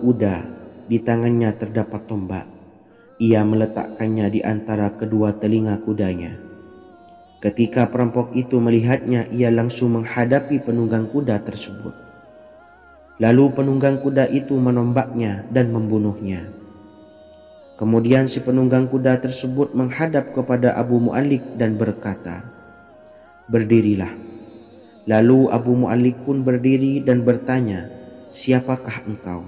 kuda, di tangannya terdapat tombak. Ia meletakkannya di antara kedua telinga kudanya. Ketika perampok itu melihatnya, ia langsung menghadapi penunggang kuda tersebut. Lalu penunggang kuda itu menombaknya dan membunuhnya. Kemudian si penunggang kuda tersebut menghadap kepada Abu Mu'allik dan berkata, "Berdirilah." Lalu Abu Mu'allik pun berdiri dan bertanya, "Siapakah engkau?"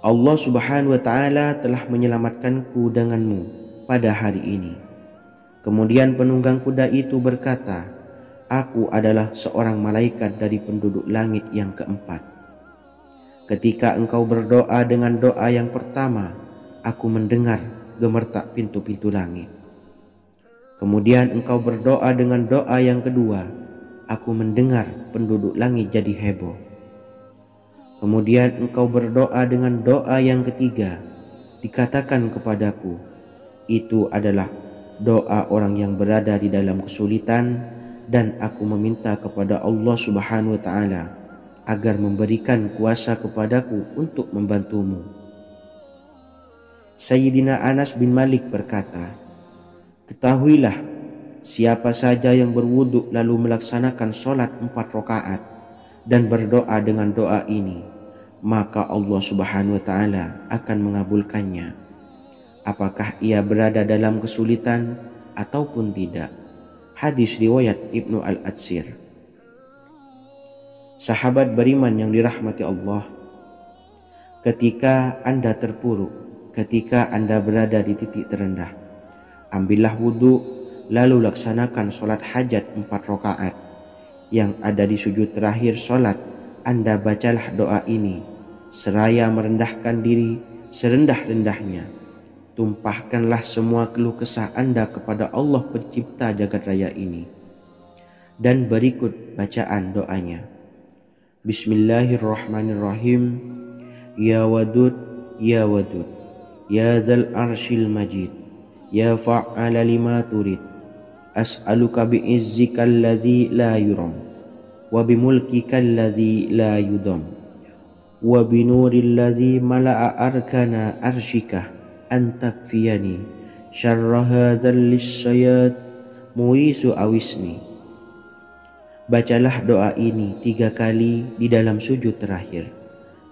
"Allah Subhanahu wa ta'ala telah menyelamatkanku denganmu pada hari ini." Kemudian penunggang kuda itu berkata, "Aku adalah seorang malaikat dari penduduk langit yang keempat. Ketika engkau berdoa dengan doa yang pertama, aku mendengar gemertak pintu-pintu langit. Kemudian engkau berdoa dengan doa yang kedua, aku mendengar penduduk langit jadi heboh. Kemudian engkau berdoa dengan doa yang ketiga, dikatakan kepadaku, itu adalah doa orang yang berada di dalam kesulitan, dan aku meminta kepada Allah Subhanahu wa ta'ala agar memberikan kuasa kepadaku untuk membantumu." Sayyidina Anas bin Malik berkata, "Ketahuilah, siapa saja yang berwudu lalu melaksanakan sholat 4 rakaat dan berdoa dengan doa ini, maka Allah Subhanahu wa ta'ala akan mengabulkannya, apakah ia berada dalam kesulitan ataupun tidak." Hadis riwayat Ibnu Al-Atsir. Sahabat beriman yang dirahmati Allah, ketika Anda terpuruk, ketika Anda berada di titik terendah, ambillah wudhu, lalu laksanakan sholat hajat 4 rakaat. Yang ada di sujud terakhir sholat, Anda bacalah doa ini, seraya merendahkan diri serendah-rendahnya. Tumpahkanlah semua keluh kesah Anda kepada Allah pencipta jagat raya ini. Dan berikut bacaan doanya. Bismillahirrahmanirrahim. Ya Wadud, Ya Wadud, Ya Zal Arshil Majid, Ya Fa'ala lima turid, as'aluka bi'izzika alladhi la yuram, wa bimulkika alladhi la yudam, wa binuril ladhi mala'a arkana arshika, an takfiyani syarra hadzal lisyayad muisu awisni. Bacalah doa ini 3 kali di dalam sujud terakhir,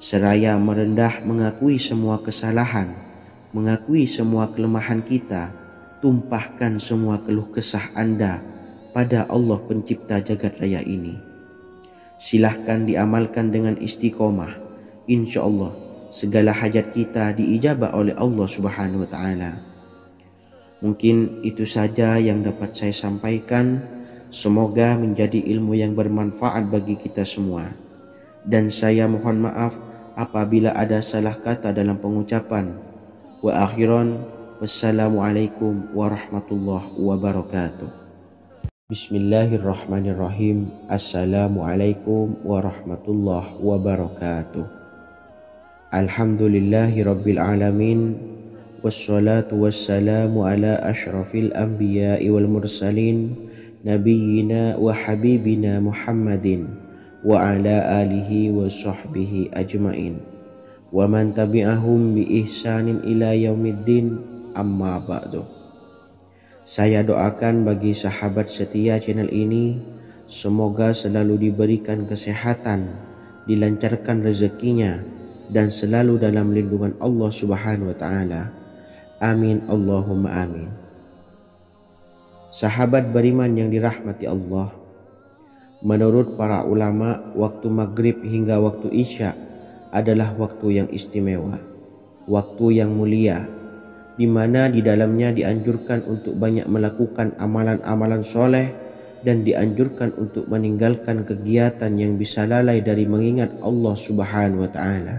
seraya merendah mengakui semua kesalahan, mengakui semua kelemahan kita. Tumpahkan semua keluh kesah Anda pada Allah pencipta jagat raya ini. Silahkan diamalkan dengan istiqomah. Insya Allah segala hajat kita diijabah oleh Allah Subhanahu wa ta'ala. Mungkin itu saja yang dapat saya sampaikan. Semoga menjadi ilmu yang bermanfaat bagi kita semua. Dan saya mohon maaf apabila ada salah kata dalam pengucapan. Wa akhiran, wassalamualaikum warahmatullahi wabarakatuh. Bismillahirrahmanirrahim. Assalamualaikum warahmatullahi wabarakatuh. Alhamdulillahi rabbil alamin, wassalatu wassalamu ala ashrafil anbiya'i wal mursalin, nabiyyina wa habibina Muhammadin wa ala alihi wa sahbihi ajmain, wa man tabi'ahum bi ihsanin ila yaumiddin, amma ba'du. Saya doakan bagi sahabat setia channel ini, semoga selalu diberikan kesehatan, dilancarkan rezekinya, dan selalu dalam lindungan Allah Subhanahu wa ta'ala. Amin Allahumma amin. Sahabat beriman yang dirahmati Allah, menurut para ulama, waktu maghrib hingga waktu isya adalah waktu yang istimewa, waktu yang mulia, di mana di dalamnya dianjurkan untuk banyak melakukan amalan-amalan soleh dan dianjurkan untuk meninggalkan kegiatan yang bisa lalai dari mengingat Allah Subhanahu wa ta'ala.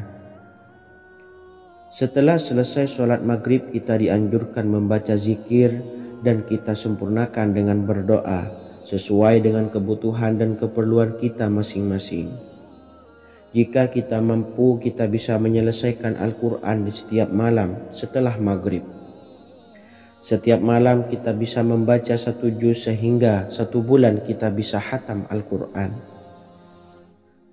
Setelah selesai sholat maghrib, kita dianjurkan membaca zikir dan kita sempurnakan dengan berdoa sesuai dengan kebutuhan dan keperluan kita masing-masing. Jika kita mampu, kita bisa menyelesaikan Al-Quran di setiap malam setelah maghrib. Setiap malam kita bisa membaca 1 juz sehingga 1 bulan kita bisa khatam Al-Quran.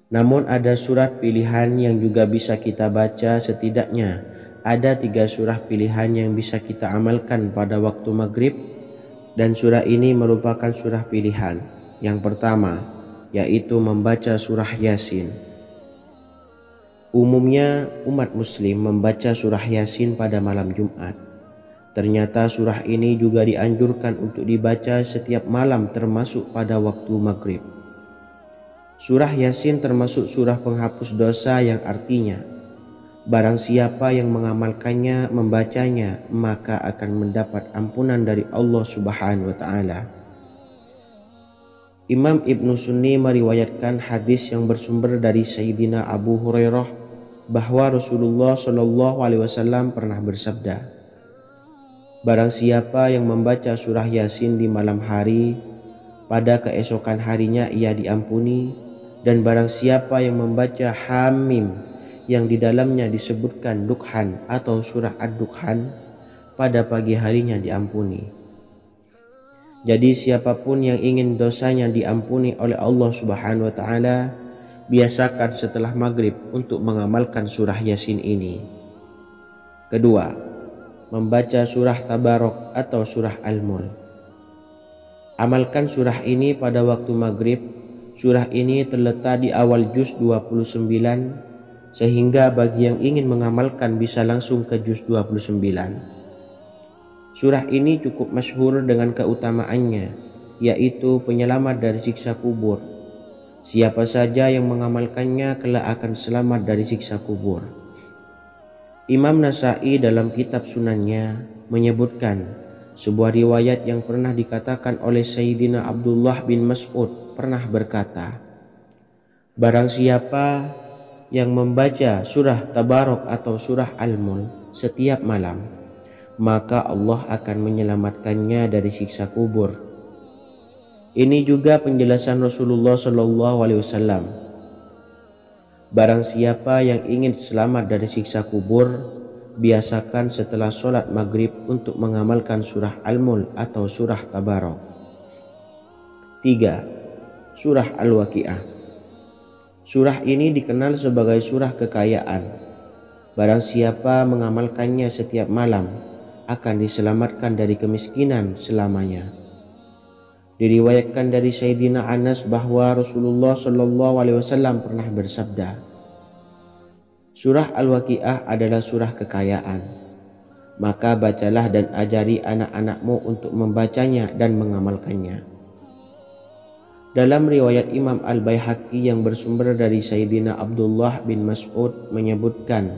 Namun ada surat pilihan yang juga bisa kita baca. Setidaknya ada 3 surah pilihan yang bisa kita amalkan pada waktu maghrib, dan surah ini merupakan surah pilihan. Yang pertama yaitu membaca surah Yasin. Umumnya umat muslim membaca surah Yasin pada malam Jumat. Ternyata surah ini juga dianjurkan untuk dibaca setiap malam termasuk pada waktu maghrib. Surah Yasin termasuk surah penghapus dosa yang artinya barang siapa yang mengamalkannya, membacanya, maka akan mendapat ampunan dari Allah Subhanahu wa taala. Imam Ibnu Sunni meriwayatkan hadis yang bersumber dari Sayyidina Abu Hurairah bahwa Rasulullah Shallallahu alaihi wasallam pernah bersabda, barang siapa yang membaca surah Yasin di malam hari, pada keesokan harinya ia diampuni. Dan barang siapa yang membaca Hamim yang di dalamnya disebutkan Dukhan atau surah Ad-Dukhan, pada pagi harinya diampuni. Jadi siapapun yang ingin dosanya diampuni oleh Allah Subhanahu wa taala, biasakan setelah maghrib untuk mengamalkan surah Yasin ini. Kedua, membaca surah Tabarok atau surah Al-Mulk. Amalkan surah ini pada waktu maghrib. Surah ini terletak di awal juz 29, sehingga bagi yang ingin mengamalkan bisa langsung ke juz 29. Surah ini cukup masyhur dengan keutamaannya, yaitu penyelamat dari siksa kubur. Siapa saja yang mengamalkannya kelak akan selamat dari siksa kubur. Imam Nasa'i dalam kitab Sunannya menyebutkan sebuah riwayat yang pernah dikatakan oleh Sayyidina Abdullah bin Mas'ud pernah berkata, barang siapa yang membaca surah Tabarok atau surah Al-Mulk setiap malam, maka Allah akan menyelamatkannya dari siksa kubur. Ini juga penjelasan Rasulullah Shallallahu alaihi wasallam. Barang siapa yang ingin selamat dari siksa kubur, biasakan setelah sholat maghrib untuk mengamalkan surah Al-Mulk atau surah Tabarok. 3. Surah Al-Waqiah. Surah ini dikenal sebagai surah kekayaan. Barang siapa mengamalkannya setiap malam akan diselamatkan dari kemiskinan selamanya. Diriwayatkan dari Sayyidina Anas bahwa Rasulullah Shallallahu alaihi wasallam pernah bersabda, surah Al-Waqiah adalah surah kekayaan. Maka bacalah dan ajari anak-anakmu untuk membacanya dan mengamalkannya. Dalam riwayat Imam Al-Baihaqi yang bersumber dari Sayyidina Abdullah bin Mas'ud menyebutkan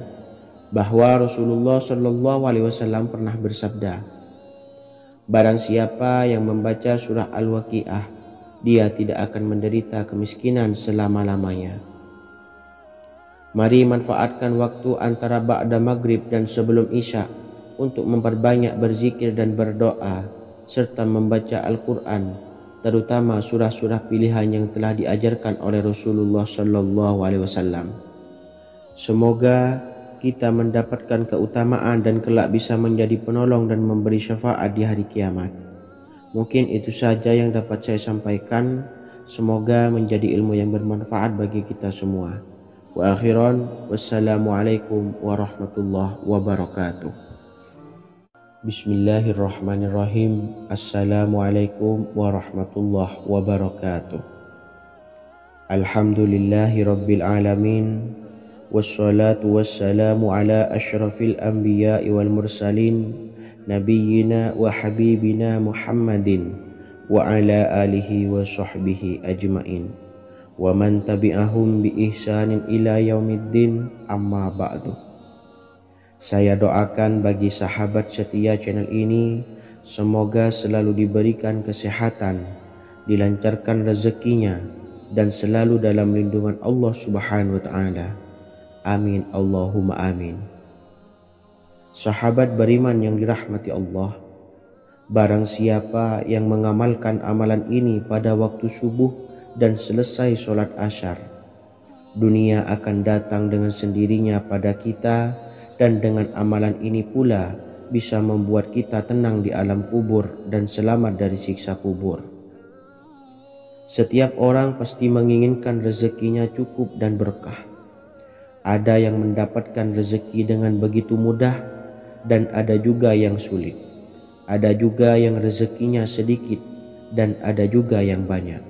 bahwa Rasulullah Shallallahu alaihi wasallam pernah bersabda, barang siapa yang membaca surah Al-Waqiah, dia tidak akan menderita kemiskinan selama-lamanya. Mari manfaatkan waktu antara ba'da maghrib dan sebelum isya untuk memperbanyak berzikir dan berdoa serta membaca Al-Quran, terutama surah-surah pilihan yang telah diajarkan oleh Rasulullah Shallallahu alaihi wasallam. Semoga kita mendapatkan keutamaan dan kelak bisa menjadi penolong dan memberi syafaat di hari kiamat. Mungkin itu saja yang dapat saya sampaikan. Semoga menjadi ilmu yang bermanfaat bagi kita semua. Wa akhiran, wassalamualaikum warahmatullahi wabarakatuh. Bismillahirrahmanirrahim. Assalamualaikum warahmatullahi wabarakatuh. Alhamdulillahi rabbil alamin. Wassalatu wassalamu ala ashrafil anbiya'i wal mursalin, nabiyyina wa habibina Muhammadin wa ala alihi wa sahbihi ajmain wa man tabi'ahum bi ihsanin ila yaumiddin, amma ba'du. Saya doakan bagi sahabat setia channel ini, semoga selalu diberikan kesehatan, dilancarkan rezekinya, dan selalu dalam lindungan Allah Subhanahu wa ta'ala. Amin Allahumma amin. Sahabat beriman yang dirahmati Allah, barang siapa yang mengamalkan amalan ini pada waktu subuh dan selesai sholat asyar, dunia akan datang dengan sendirinya pada kita, dan dengan amalan ini pula bisa membuat kita tenang di alam kubur dan selamat dari siksa kubur. Setiap orang pasti menginginkan rezekinya cukup dan berkah. Ada yang mendapatkan rezeki dengan begitu mudah dan ada juga yang sulit. Ada juga yang rezekinya sedikit dan ada juga yang banyak.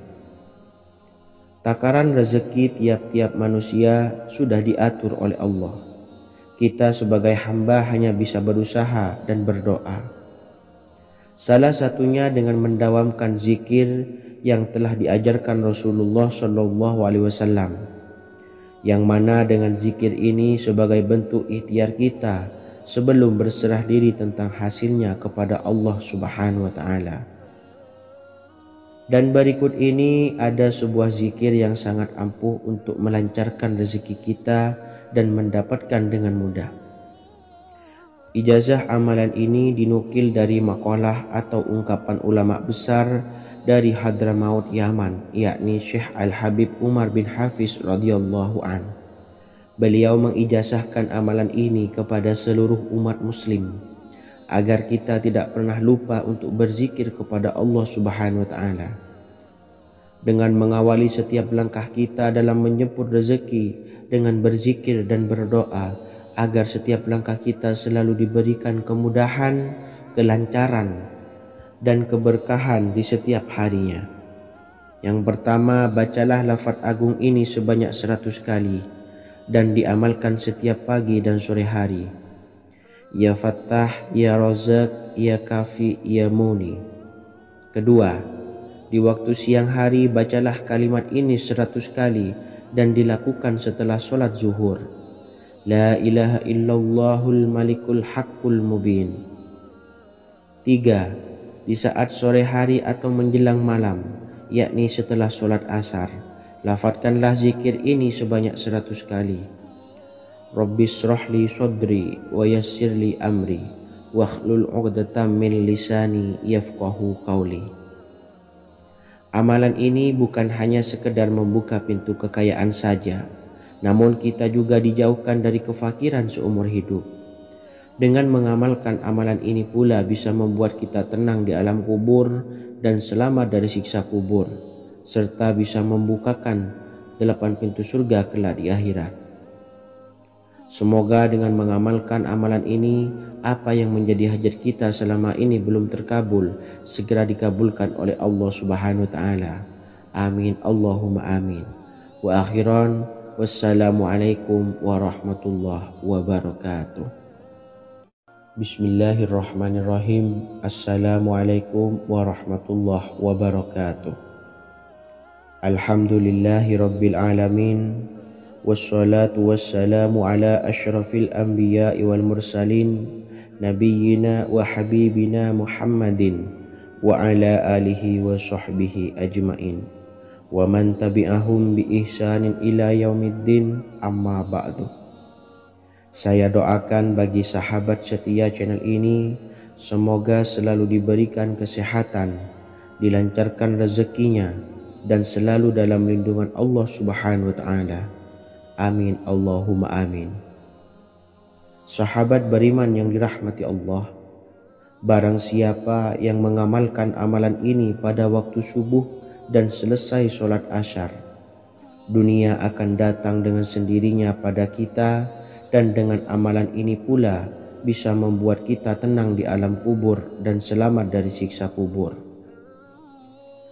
Takaran rezeki tiap-tiap manusia sudah diatur oleh Allah. Kita sebagai hamba hanya bisa berusaha dan berdoa. Salah satunya dengan mendawamkan zikir yang telah diajarkan Rasulullah SAW, yang mana dengan zikir ini sebagai bentuk ikhtiar kita sebelum berserah diri tentang hasilnya kepada Allah Subhanahu wa Ta'ala. Dan berikut ini ada sebuah zikir yang sangat ampuh untuk melancarkan rezeki kita dan mendapatkan dengan mudah. Ijazah amalan ini dinukil dari makalah atau ungkapan ulama besar dari Hadramaut Yaman, yakni Syekh Al-Habib Umar bin Hafiz radhiyallahu an. Beliau mengijazahkan amalan ini kepada seluruh umat muslim agar kita tidak pernah lupa untuk berzikir kepada Allah Subhanahu wa Ta'ala. Dengan mengawali setiap langkah kita dalam menjemput rezeki dengan berzikir dan berdoa agar setiap langkah kita selalu diberikan kemudahan, kelancaran, dan keberkahan di setiap harinya. Yang pertama, bacalah lafaz agung ini sebanyak 100 kali dan diamalkan setiap pagi dan sore hari. Ya Fattah, Ya Razak, Ya Kafi, Ya Muni. Kedua, di waktu siang hari bacalah kalimat ini 100 kali dan dilakukan setelah sholat zuhur. La ilaha illallahul malikul haqqul mubin. 3. Di saat sore hari atau menjelang malam, yakni setelah sholat asar, lafadzkanlah zikir ini sebanyak 100 kali. Rabbishrahli sodri wa yassirli amri wakhlul 'uqdatam min lisani yafqahu qawli. Amalan ini bukan hanya sekedar membuka pintu kekayaan saja, namun kita juga dijauhkan dari kefakiran seumur hidup. Dengan mengamalkan amalan ini pula bisa membuat kita tenang di alam kubur dan selamat dari siksa kubur, serta bisa membukakan 8 pintu surga kelak di akhirat. Semoga dengan mengamalkan amalan ini, apa yang menjadi hajat kita selama ini belum terkabul, segera dikabulkan oleh Allah Subhanahu wa Ta'ala. Amin Allahumma amin. Wa akhiran, wassalamualaikum warahmatullahi wabarakatuh. Bismillahirrahmanirrahim. Assalamualaikum warahmatullahi wabarakatuh. Alhamdulillahi rabbil alamin. Wassalatu wassalamu ala ashrafil anbiya'i wal mursalin nabiyyina wa habibina Muhammadin wa ala alihi wa sahbihi ajmain wa man tabi'ahum bi ihsanin ila yaumiddin, amma ba'du. Saya doakan bagi sahabat setia channel ini, semoga selalu diberikan kesehatan, dilancarkan rezekinya, dan selalu dalam lindungan Allah Subhanahu wa Ta'ala. Amin Allahumma amin. Sahabat beriman yang dirahmati Allah, barang siapa yang mengamalkan amalan ini pada waktu subuh dan selesai sholat asyar, dunia akan datang dengan sendirinya pada kita, dan dengan amalan ini pula bisa membuat kita tenang di alam kubur dan selamat dari siksa kubur.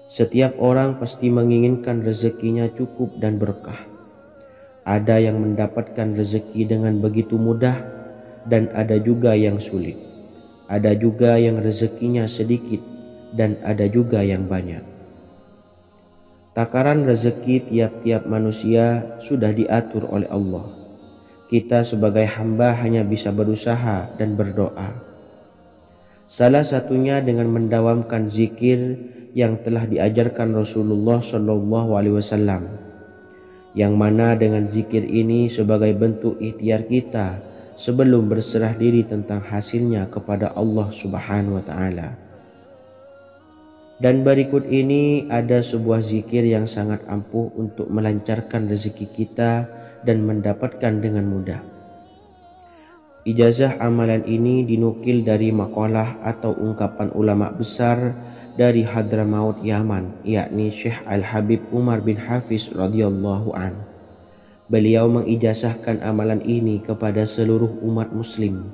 Setiap orang pasti menginginkan rezekinya cukup dan berkah. Ada yang mendapatkan rezeki dengan begitu mudah dan ada juga yang sulit. Ada juga yang rezekinya sedikit dan ada juga yang banyak. Takaran rezeki tiap-tiap manusia sudah diatur oleh Allah. Kita sebagai hamba hanya bisa berusaha dan berdoa. Salah satunya dengan mendawamkan zikir yang telah diajarkan Rasulullah SAW, yang mana dengan zikir ini sebagai bentuk ikhtiar kita sebelum berserah diri tentang hasilnya kepada Allah Subhanahu wa Ta'ala. Dan berikut ini ada sebuah zikir yang sangat ampuh untuk melancarkan rezeki kita dan mendapatkan dengan mudah. Ijazah amalan ini dinukil dari makalah atau ungkapan ulama besar dari Hadramaut Yaman, yakni Syekh Al-Habib Umar bin Hafiz radhiyallahu an. Beliau mengijazahkan amalan ini kepada seluruh umat muslim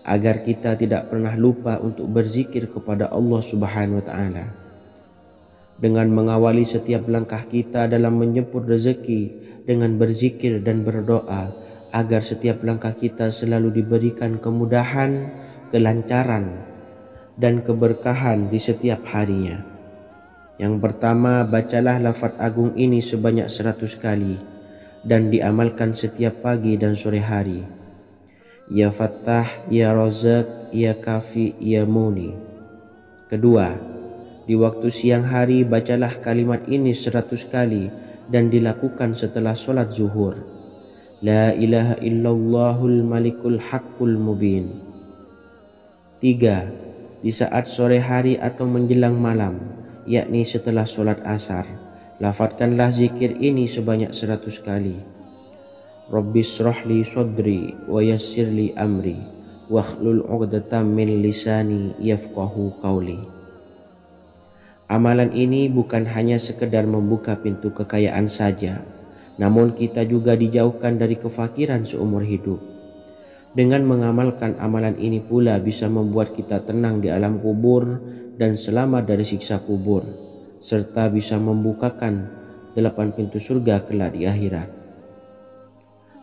agar kita tidak pernah lupa untuk berzikir kepada Allah Subhanahu wa taala. Dengan mengawali setiap langkah kita dalam menjemput rezeki dengan berzikir dan berdoa agar setiap langkah kita selalu diberikan kemudahan, kelancaran, dan keberkahan di setiap harinya. Yang pertama, bacalah lafaz agung ini sebanyak 100 kali dan diamalkan setiap pagi dan sore hari. Ya Fattah, Ya Razak, Ya Kafi, Ya Muni. Kedua, di waktu siang hari bacalah kalimat ini 100 kali dan dilakukan setelah sholat zuhur. La ilaha illallahul malikul haqqul mubin. Tiga, di saat sore hari atau menjelang malam, yakni setelah sholat asar, lafadzkanlah zikir ini sebanyak 100 kali. Rabbis shrahli sadri wa yassirli amri wakhlul 'uqdatam min lisani yafqahu qawli. Amalan ini bukan hanya sekedar membuka pintu kekayaan saja, namun kita juga dijauhkan dari kefakiran seumur hidup. Dengan mengamalkan amalan ini pula bisa membuat kita tenang di alam kubur dan selamat dari siksa kubur, serta bisa membukakan 8 pintu surga kelak di akhirat.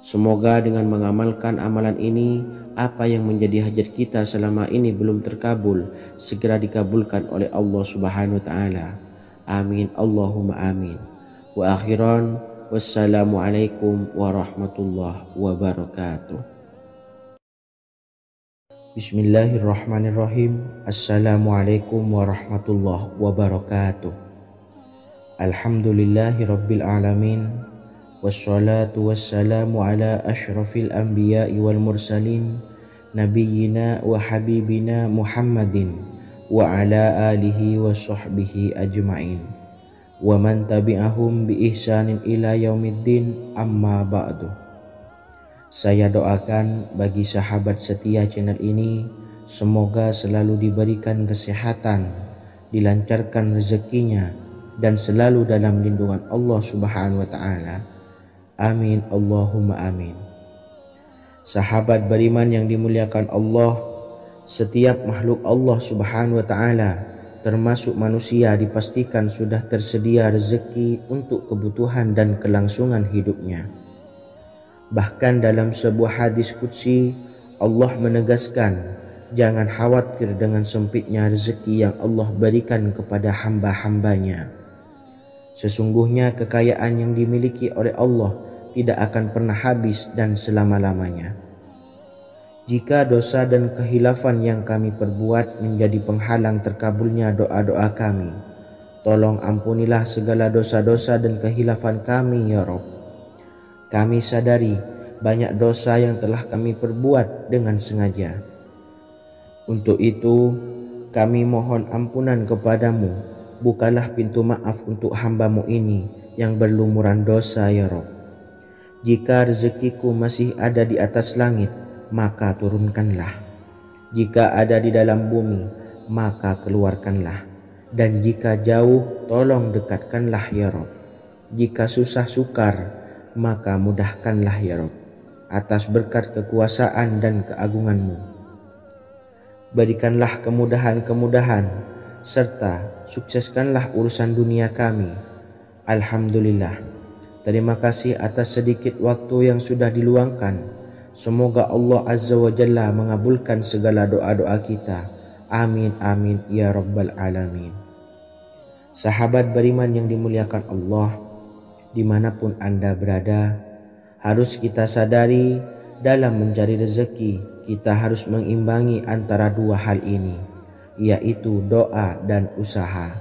Semoga dengan mengamalkan amalan ini, apa yang menjadi hajat kita selama ini belum terkabul, segera dikabulkan oleh Allah Subhanahu wa taala. Amin Allahumma amin. Wa akhiran, wassalamualaikum warahmatullahi wabarakatuh. Bismillahirrahmanirrahim. Assalamualaikum warahmatullahi wabarakatuh. Alhamdulillahi rabbil alamin. Wassalatu wassalamu ala ashrafil anbiya'i wal mursalin nabiyyina wa habibina Muhammadin wa ala alihi wa sahbihi ajma'in wa man tabi'ahum bi ihsanin ila yaumiddin, amma ba'du. Saya doakan bagi sahabat setia channel ini, semoga selalu diberikan kesehatan, dilancarkan rezekinya, dan selalu dalam lindungan Allah Subhanahu wa ta'ala. Amin Allahumma amin. Sahabat beriman yang dimuliakan Allah, setiap makhluk Allah Subhanahu wa ta'ala termasuk manusia dipastikan sudah tersedia rezeki untuk kebutuhan dan kelangsungan hidupnya. Bahkan dalam sebuah hadis qudsi, Allah menegaskan, jangan khawatir dengan sempitnya rezeki yang Allah berikan kepada hamba-hambanya. Sesungguhnya kekayaan yang dimiliki oleh Allah tidak akan pernah habis dan selama-lamanya. Jika dosa dan kehilafan yang kami perbuat menjadi penghalang terkabulnya doa-doa kami, tolong ampunilah segala dosa-dosa dan kehilafan kami ya Rabb. Kami sadari banyak dosa yang telah kami perbuat dengan sengaja. Untuk itu kami mohon ampunan kepadamu, bukalah pintu maaf untuk hamba-Mu ini yang berlumuran dosa ya Rabb. Jika rezekiku masih ada di atas langit, maka turunkanlah. Jika ada di dalam bumi, maka keluarkanlah. Dan jika jauh, tolong dekatkanlah ya Rabb. Jika susah sukar, maka mudahkanlah ya Rabb, atas berkat kekuasaan dan keagungan-Mu. Berikanlah kemudahan-kemudahan, serta sukseskanlah urusan dunia kami. Alhamdulillah. Terima kasih atas sedikit waktu yang sudah diluangkan. Semoga Allah Azza wa Jalla mengabulkan segala doa-doa kita. Amin amin ya rabbal alamin. Sahabat beriman yang dimuliakan Allah, dimanapun Anda berada, harus kita sadari dalam mencari rezeki kita harus mengimbangi antara dua hal ini, yaitu doa dan usaha.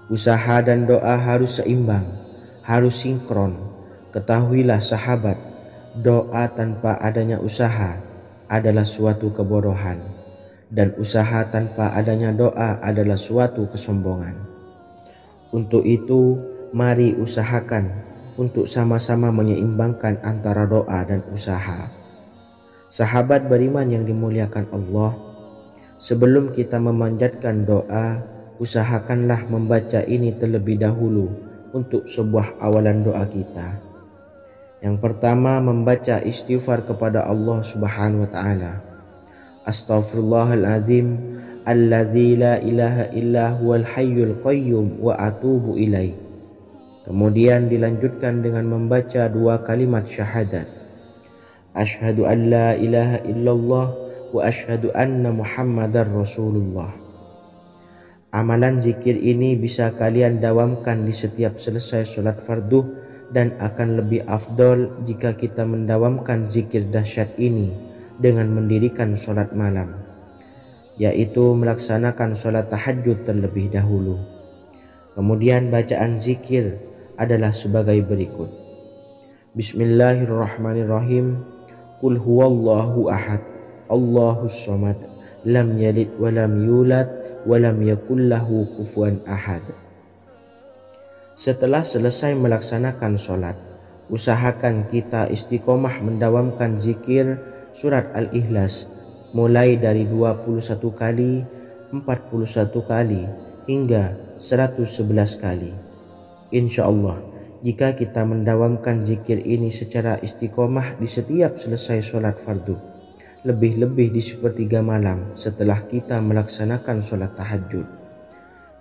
Usaha dan doa harus seimbang, harus sinkron. Ketahuilah sahabat, doa tanpa adanya usaha adalah suatu kebodohan, dan usaha tanpa adanya doa adalah suatu kesombongan. Untuk itu, mari usahakan untuk sama-sama menyeimbangkan antara doa dan usaha. Sahabat beriman yang dimuliakan Allah, sebelum kita memanjatkan doa, usahakanlah membaca ini terlebih dahulu untuk sebuah awalan doa kita. Yang pertama, membaca istighfar kepada Allah Subhanahu wa taala. Astaghfirullahaladzim alladzi la ilaha illa huwal hayyul qayyum wa atubu ilaih. Kemudian dilanjutkan dengan membaca 2 kalimat syahadat. Asyhadu an la ilaha illallah wa asyhadu anna Muhammadar Rasulullah. Amalan zikir ini bisa kalian dawamkan di setiap selesai sholat fardu, dan akan lebih afdol jika kita mendawamkan zikir dahsyat ini dengan mendirikan sholat malam, yaitu melaksanakan sholat tahajud terlebih dahulu. Kemudian bacaan zikir adalah sebagai berikut. Bismillahirrahmanirrahim. Qul huwallahu ahad, Allahus samad, lam yalid wa lam yulad wa lam yakul lahu kufuwan ahad. Setelah selesai melaksanakan sholat, usahakan kita istiqomah mendawamkan zikir surat Al-Ikhlas mulai dari 21 kali, 41 kali, hingga 111 kali. Insya Allah, jika kita mendawamkan zikir ini secara istiqomah di setiap selesai sholat fardu, lebih-lebih di sepertiga malam setelah kita melaksanakan sholat tahajud,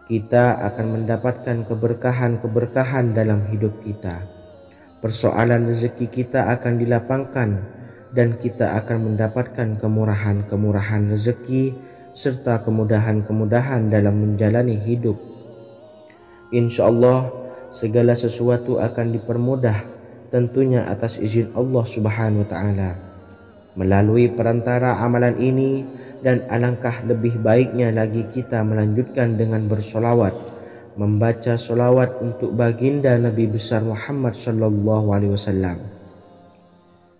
kita akan mendapatkan keberkahan-keberkahan dalam hidup kita. Persoalan rezeki kita akan dilapangkan dan kita akan mendapatkan kemurahan-kemurahan rezeki serta kemudahan-kemudahan dalam menjalani hidup. Insya Allah segala sesuatu akan dipermudah, tentunya atas izin Allah Subhanahu wa taala. Melalui perantara amalan ini, dan alangkah lebih baiknya lagi kita melanjutkan dengan bersolawat, membaca solawat untuk baginda Nabi besar Muhammad sallallahu alaihi wasallam.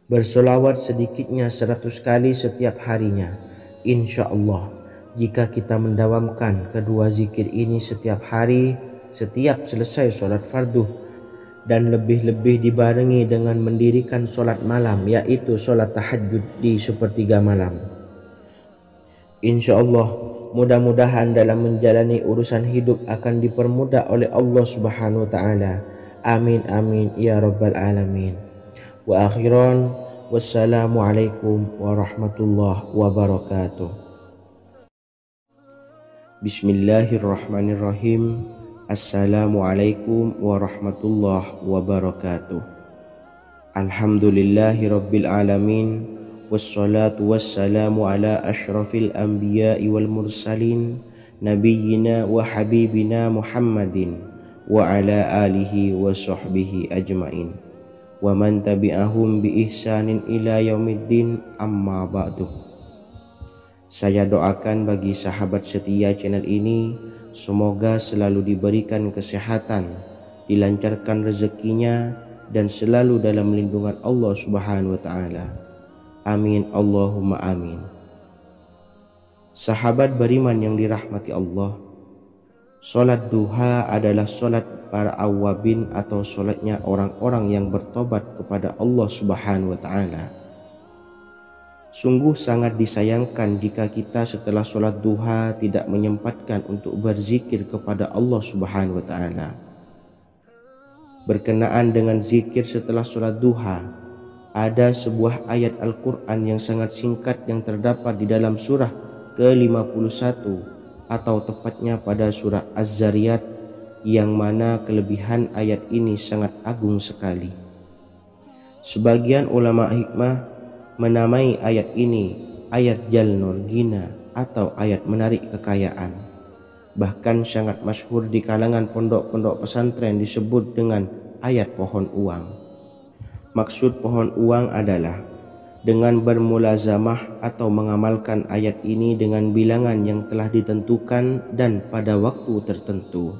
Bersolawat sedikitnya 100 kali setiap harinya. Insya Allah, jika kita mendawamkan kedua zikir ini setiap hari, setiap selesai sholat fardu, dan lebih-lebih dibarengi dengan mendirikan sholat malam, yaitu sholat tahajud di sepertiga malam, insya Allah mudah-mudahan dalam menjalani urusan hidup akan dipermudah oleh Allah Subhanahu wa taala. Amin amin ya rabbal alamin. Wa akhiran, wassalamualaikum warahmatullahi wabarakatuh. Bismillahirrahmanirrahim. Assalamualaikum warahmatullahi wabarakatuh. Alhamdulillahi rabbil alamin, wassalatu wassalamu ala ashrafil anbiya'i wal mursalin, nabiyyina wa habibina Muhammadin wa ala alihi wa sahbihi ajmain, wa man tabi'ahum bi ihsanin ila yaumiddin, amma ba'du. Saya doakan bagi sahabat setia channel ini, semoga selalu diberikan kesehatan, dilancarkan rezekinya, dan selalu dalam lindungan Allah Subhanahu wa taala. Amin Allahumma amin. Sahabat beriman yang dirahmati Allah, sholat duha adalah sholat para awabin atau sholatnya orang-orang yang bertobat kepada Allah Subhanahu wa taala. Sungguh sangat disayangkan jika kita setelah sholat duha tidak menyempatkan untuk berzikir kepada Allah Subhanahu wa taala. Berkenaan dengan zikir setelah sholat duha, ada sebuah ayat Al-Quran yang sangat singkat yang terdapat di dalam surah ke-51 atau tepatnya pada surah Az-Zariyat, yang mana kelebihan ayat ini sangat agung sekali. Sebagian ulama hikmah menamai ayat ini ayat Jalnur Gina atau ayat menarik kekayaan. Bahkan sangat masyhur di kalangan pondok-pondok pesantren disebut dengan ayat pohon uang. Maksud pohon uang adalah dengan bermulazamah atau mengamalkan ayat ini dengan bilangan yang telah ditentukan dan pada waktu tertentu,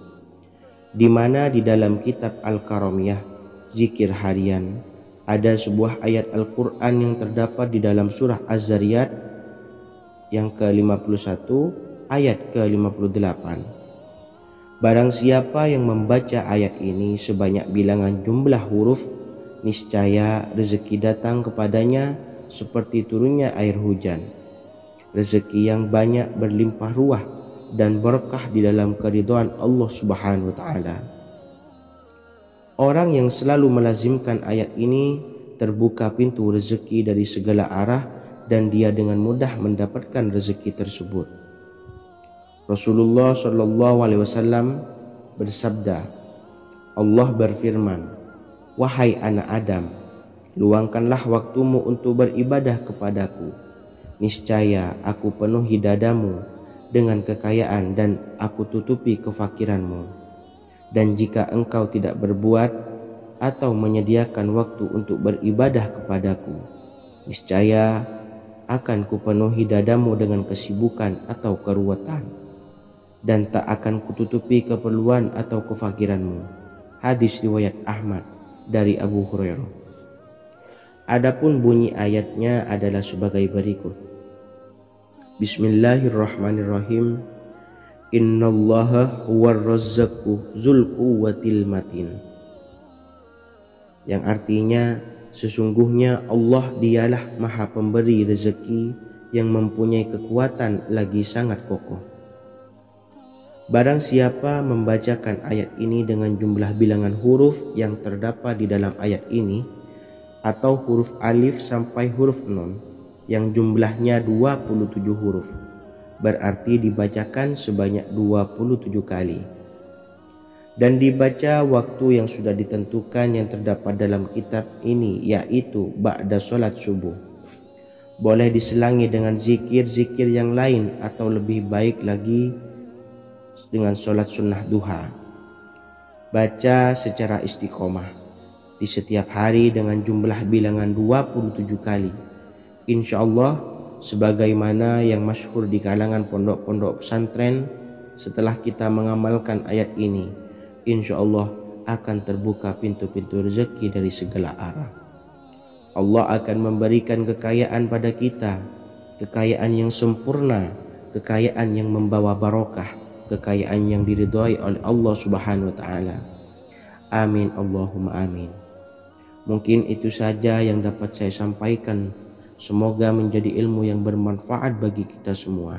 di mana di dalam kitab Al-Karamiyah zikir harian ada sebuah ayat Al-Quran yang terdapat di dalam surah Az-Zariyat yang ke-51 ayat ke-58. Barang siapa yang membaca ayat ini sebanyak bilangan jumlah huruf, niscaya rezeki datang kepadanya seperti turunnya air hujan. Rezeki yang banyak berlimpah ruah dan berkah di dalam keridhaan Allah Subhanahu wa taala. Orang yang selalu melazimkan ayat ini terbuka pintu rezeki dari segala arah dan dia dengan mudah mendapatkan rezeki tersebut. Rasulullah Shallallahu Alaihi Wasallam bersabda, Allah berfirman, wahai anak Adam, luangkanlah waktumu untuk beribadah kepadaku. Niscaya aku penuhi dadamu dengan kekayaan dan aku tutupi kefakiranmu. Dan jika engkau tidak berbuat atau menyediakan waktu untuk beribadah kepadaku, niscaya akan kupenuhi dadamu dengan kesibukan atau keruwetan, dan tak akan kututupi keperluan atau kefakiranmu. Hadis riwayat Ahmad dari Abu Hurairah. Adapun bunyi ayatnya adalah sebagai berikut. Bismillahirrahmanirrahim. Innallaha huwar razzaqu dzul quwwatil matin. Yang artinya, sesungguhnya Allah dialah maha pemberi rezeki yang mempunyai kekuatan lagi sangat kokoh. Barang siapa membacakan ayat ini dengan jumlah bilangan huruf yang terdapat di dalam ayat ini, atau huruf alif sampai huruf nun yang jumlahnya 27 huruf, berarti dibacakan sebanyak 27 kali. Dan dibaca waktu yang sudah ditentukan yang terdapat dalam kitab ini, yaitu ba'da sholat subuh. Boleh diselangi dengan zikir-zikir yang lain atau lebih baik lagi dengan sholat sunnah duha. Baca secara istiqomah di setiap hari dengan jumlah bilangan 27 kali. Insya Allah, sebagaimana yang masyhur di kalangan pondok-pondok pesantren, setelah kita mengamalkan ayat ini, insya Allah akan terbuka pintu-pintu rezeki dari segala arah. Allah akan memberikan kekayaan pada kita, kekayaan yang sempurna, kekayaan yang membawa barokah, kekayaan yang diridhai oleh Allah Subhanahu wa taala. Amin Allahumma amin. Mungkin itu saja yang dapat saya sampaikan. Semoga menjadi ilmu yang bermanfaat bagi kita semua.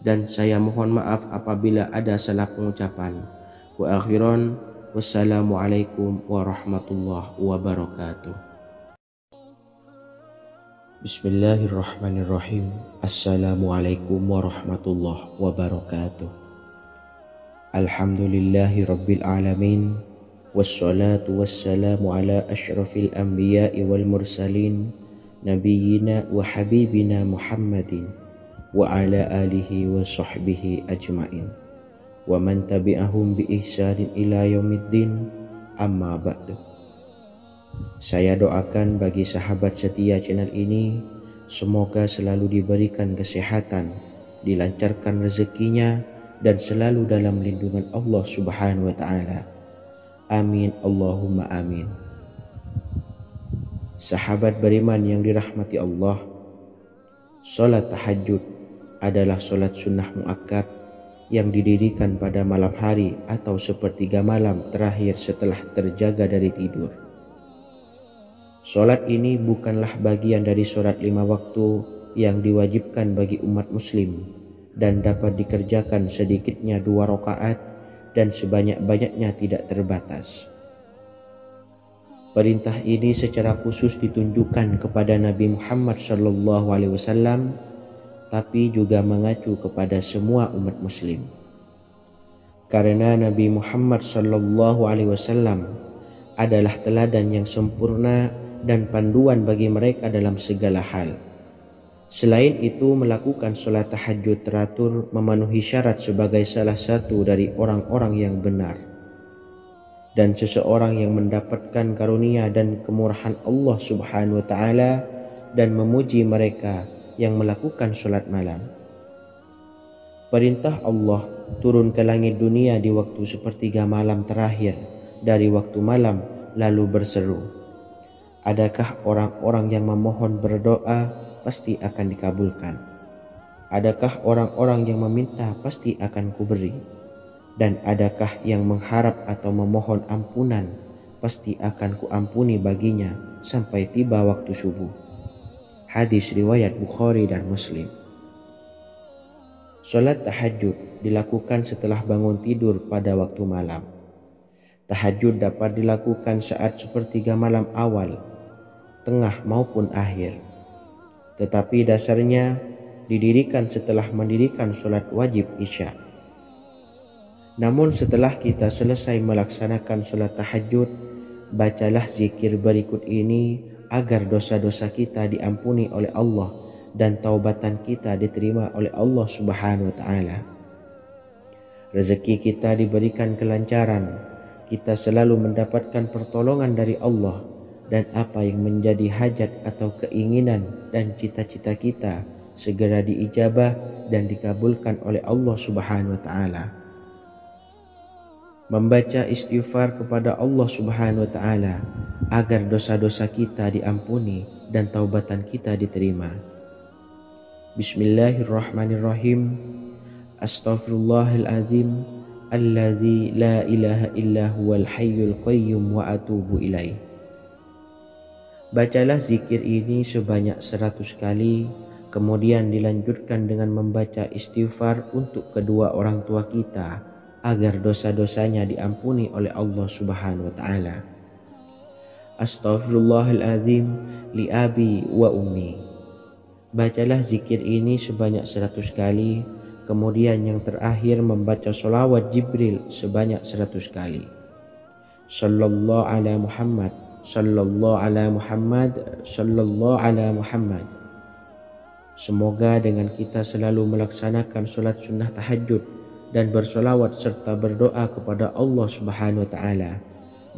Dan saya mohon maaf apabila ada salah pengucapan. Wa akhiran, wassalamualaikum warahmatullahi wabarakatuh. Bismillahirrahmanirrahim. Assalamualaikum warahmatullahi wabarakatuh. Alhamdulillahi rabbil alamin. Wassalatu wassalamu ala asyrafil anbiya'i wal mursalin, Nabiyyina wa habibina Muhammadin wa ala alihi wa sahbihi ajmain wa man tabi'ahum bi ihsanin ila yaumiddin, amma ba'du. Saya doakan bagi sahabat setia channel ini, semoga selalu diberikan kesehatan, dilancarkan rezekinya, dan selalu dalam lindungan Allah Subhanahu wa taala. Amin Allahumma amin. Sahabat beriman yang dirahmati Allah, salat tahajud adalah salat sunnah muakkad yang didirikan pada malam hari atau sepertiga malam terakhir setelah terjaga dari tidur. Salat ini bukanlah bagian dari salat 5 waktu yang diwajibkan bagi umat muslim dan dapat dikerjakan sedikitnya 2 rakaat dan sebanyak-banyaknya tidak terbatas. Perintah ini secara khusus ditunjukkan kepada Nabi Muhammad SAW, tapi juga mengacu kepada semua umat muslim. Karena Nabi Muhammad SAW adalah teladan yang sempurna dan panduan bagi mereka dalam segala hal. Selain itu, melakukan sholat tahajud teratur memenuhi syarat sebagai salah satu dari orang-orang yang benar. Dan seseorang yang mendapatkan karunia dan kemurahan Allah Subhanahu wa taala dan memuji mereka yang melakukan sholat malam. Perintah Allah turun ke langit dunia di waktu sepertiga malam terakhir dari waktu malam lalu berseru, adakah orang-orang yang memohon berdoa pasti akan dikabulkan? Adakah orang-orang yang meminta pasti akan kuberi? Dan adakah yang mengharap atau memohon ampunan pasti akan kuampuni baginya sampai tiba waktu subuh. Hadis riwayat Bukhari dan Muslim. Solat tahajud dilakukan setelah bangun tidur pada waktu malam. Tahajud dapat dilakukan saat sepertiga malam awal, tengah maupun akhir. Tetapi dasarnya didirikan setelah mendirikan solat wajib Isya. Namun setelah kita selesai melaksanakan solat tahajud, bacalah zikir berikut ini agar dosa-dosa kita diampuni oleh Allah dan taubatan kita diterima oleh Allah Subhanahu wa taala. Rezeki kita diberikan kelancaran, kita selalu mendapatkan pertolongan dari Allah, dan apa yang menjadi hajat atau keinginan dan cita-cita kita segera diijabah dan dikabulkan oleh Allah Subhanahu wa taala. Membaca istighfar kepada Allah Subhanahu wa taala agar dosa-dosa kita diampuni dan taubatan kita diterima. Bismillahirrahmanirrahim. Astaghfirullahaladzim allazi la ilaha illa huwal hayyul qayyum wa atubu ilaih. Bacalah zikir ini sebanyak 100 kali, kemudian dilanjutkan dengan membaca istighfar untuk kedua orang tua kita agar dosa-dosanya diampuni oleh Allah Subhanahu wa taala. Astaghfirullahaladzim li abi wa ummi. Bacalah zikir ini sebanyak 100 kali, kemudian yang terakhir membaca sholawat Jibril sebanyak 100 kali. Sallallahu ala Muhammad, sallallahu ala Muhammad, sallallahu ala Muhammad. Semoga dengan kita selalu melaksanakan sholat sunnah tahajud dan bersolawat serta berdoa kepada Allah Subhanahu wa taala,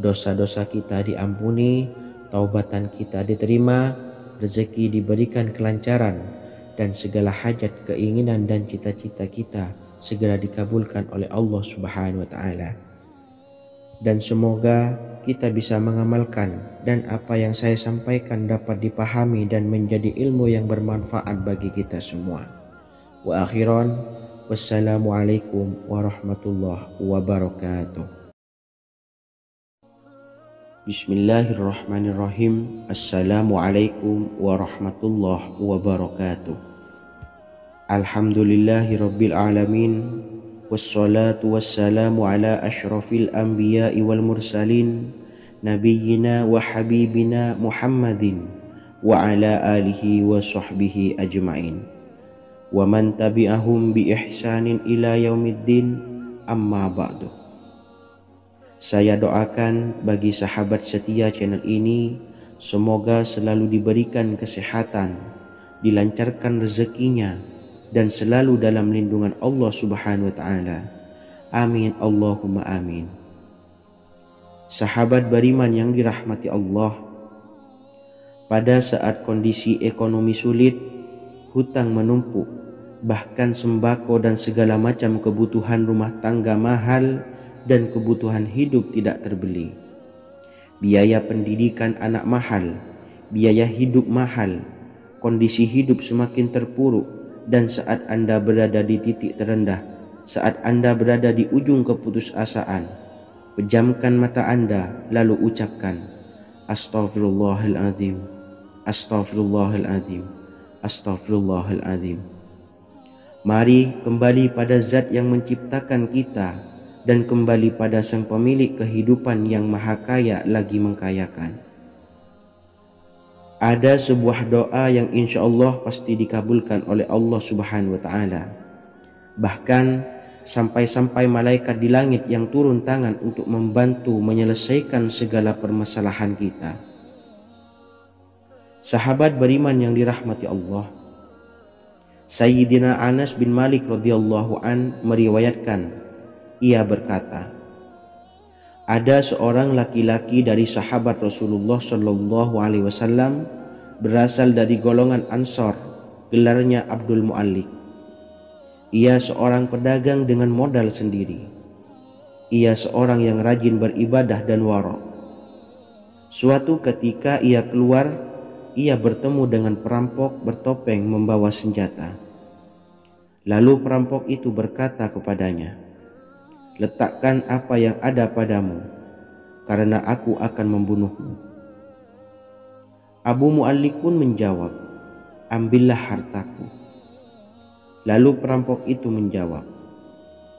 dosa-dosa kita diampuni, taubatan kita diterima, rezeki diberikan kelancaran, dan segala hajat, keinginan dan cita-cita kita segera dikabulkan oleh Allah Subhanahu wa taala. Dan semoga kita bisa mengamalkan dan apa yang saya sampaikan dapat dipahami dan menjadi ilmu yang bermanfaat bagi kita semua. Wa akhiran, wassalamualaikum warahmatullahi wabarakatuh. Bismillahirrahmanirrahim. Assalamualaikum warahmatullahi wabarakatuh. Alhamdulillahi rabbil alamin, wassalatu wassalamu ala ashrafil anbiya'i wal mursalin, nabiyyina wa habibina Muhammadin wa ala alihi wa sahbihi ajma'in, wa man tabi'ahum bi ihsanin ila yaumiddin, amma ba'du. Saya doakan bagi sahabat setia channel ini, semoga selalu diberikan kesehatan, dilancarkan rezekinya, dan selalu dalam lindungan Allah Subhanahu wa taala. Amin Allahumma amin. Sahabat beriman yang dirahmati Allah, pada saat kondisi ekonomi sulit, hutang menumpuk, bahkan sembako dan segala macam kebutuhan rumah tangga mahal, dan kebutuhan hidup tidak terbeli. Biaya pendidikan anak mahal, biaya hidup mahal, kondisi hidup semakin terpuruk, dan saat Anda berada di titik terendah, saat Anda berada di ujung keputusasaan, pejamkan mata Anda lalu ucapkan Astaghfirullahaladzim, Astaghfirullahaladzim, Astaghfirullahaladzim. Mari kembali pada Zat yang menciptakan kita dan kembali pada Sang Pemilik kehidupan yang maha kaya lagi mengkayakan. Ada sebuah doa yang insya Allah pasti dikabulkan oleh Allah Subhanahu wa taala. Bahkan sampai-sampai malaikat di langit yang turun tangan untuk membantu menyelesaikan segala permasalahan kita. Sahabat beriman yang dirahmati Allah, Sayyidina Anas bin Malik radhiyallahu an meriwayatkan, ia berkata, ada seorang laki-laki dari sahabat Rasulullah Shallallahu Alaihi Wasallam berasal dari golongan Ansor, gelarnya Abdul Mu'allik. Ia seorang pedagang dengan modal sendiri. Ia seorang yang rajin beribadah dan wara'. Suatu ketika ia keluar, ia bertemu dengan perampok bertopeng membawa senjata. Lalu perampok itu berkata kepadanya, letakkan apa yang ada padamu, karena aku akan membunuhmu. Abu Mu'allik pun menjawab, ambillah hartaku. Lalu perampok itu menjawab,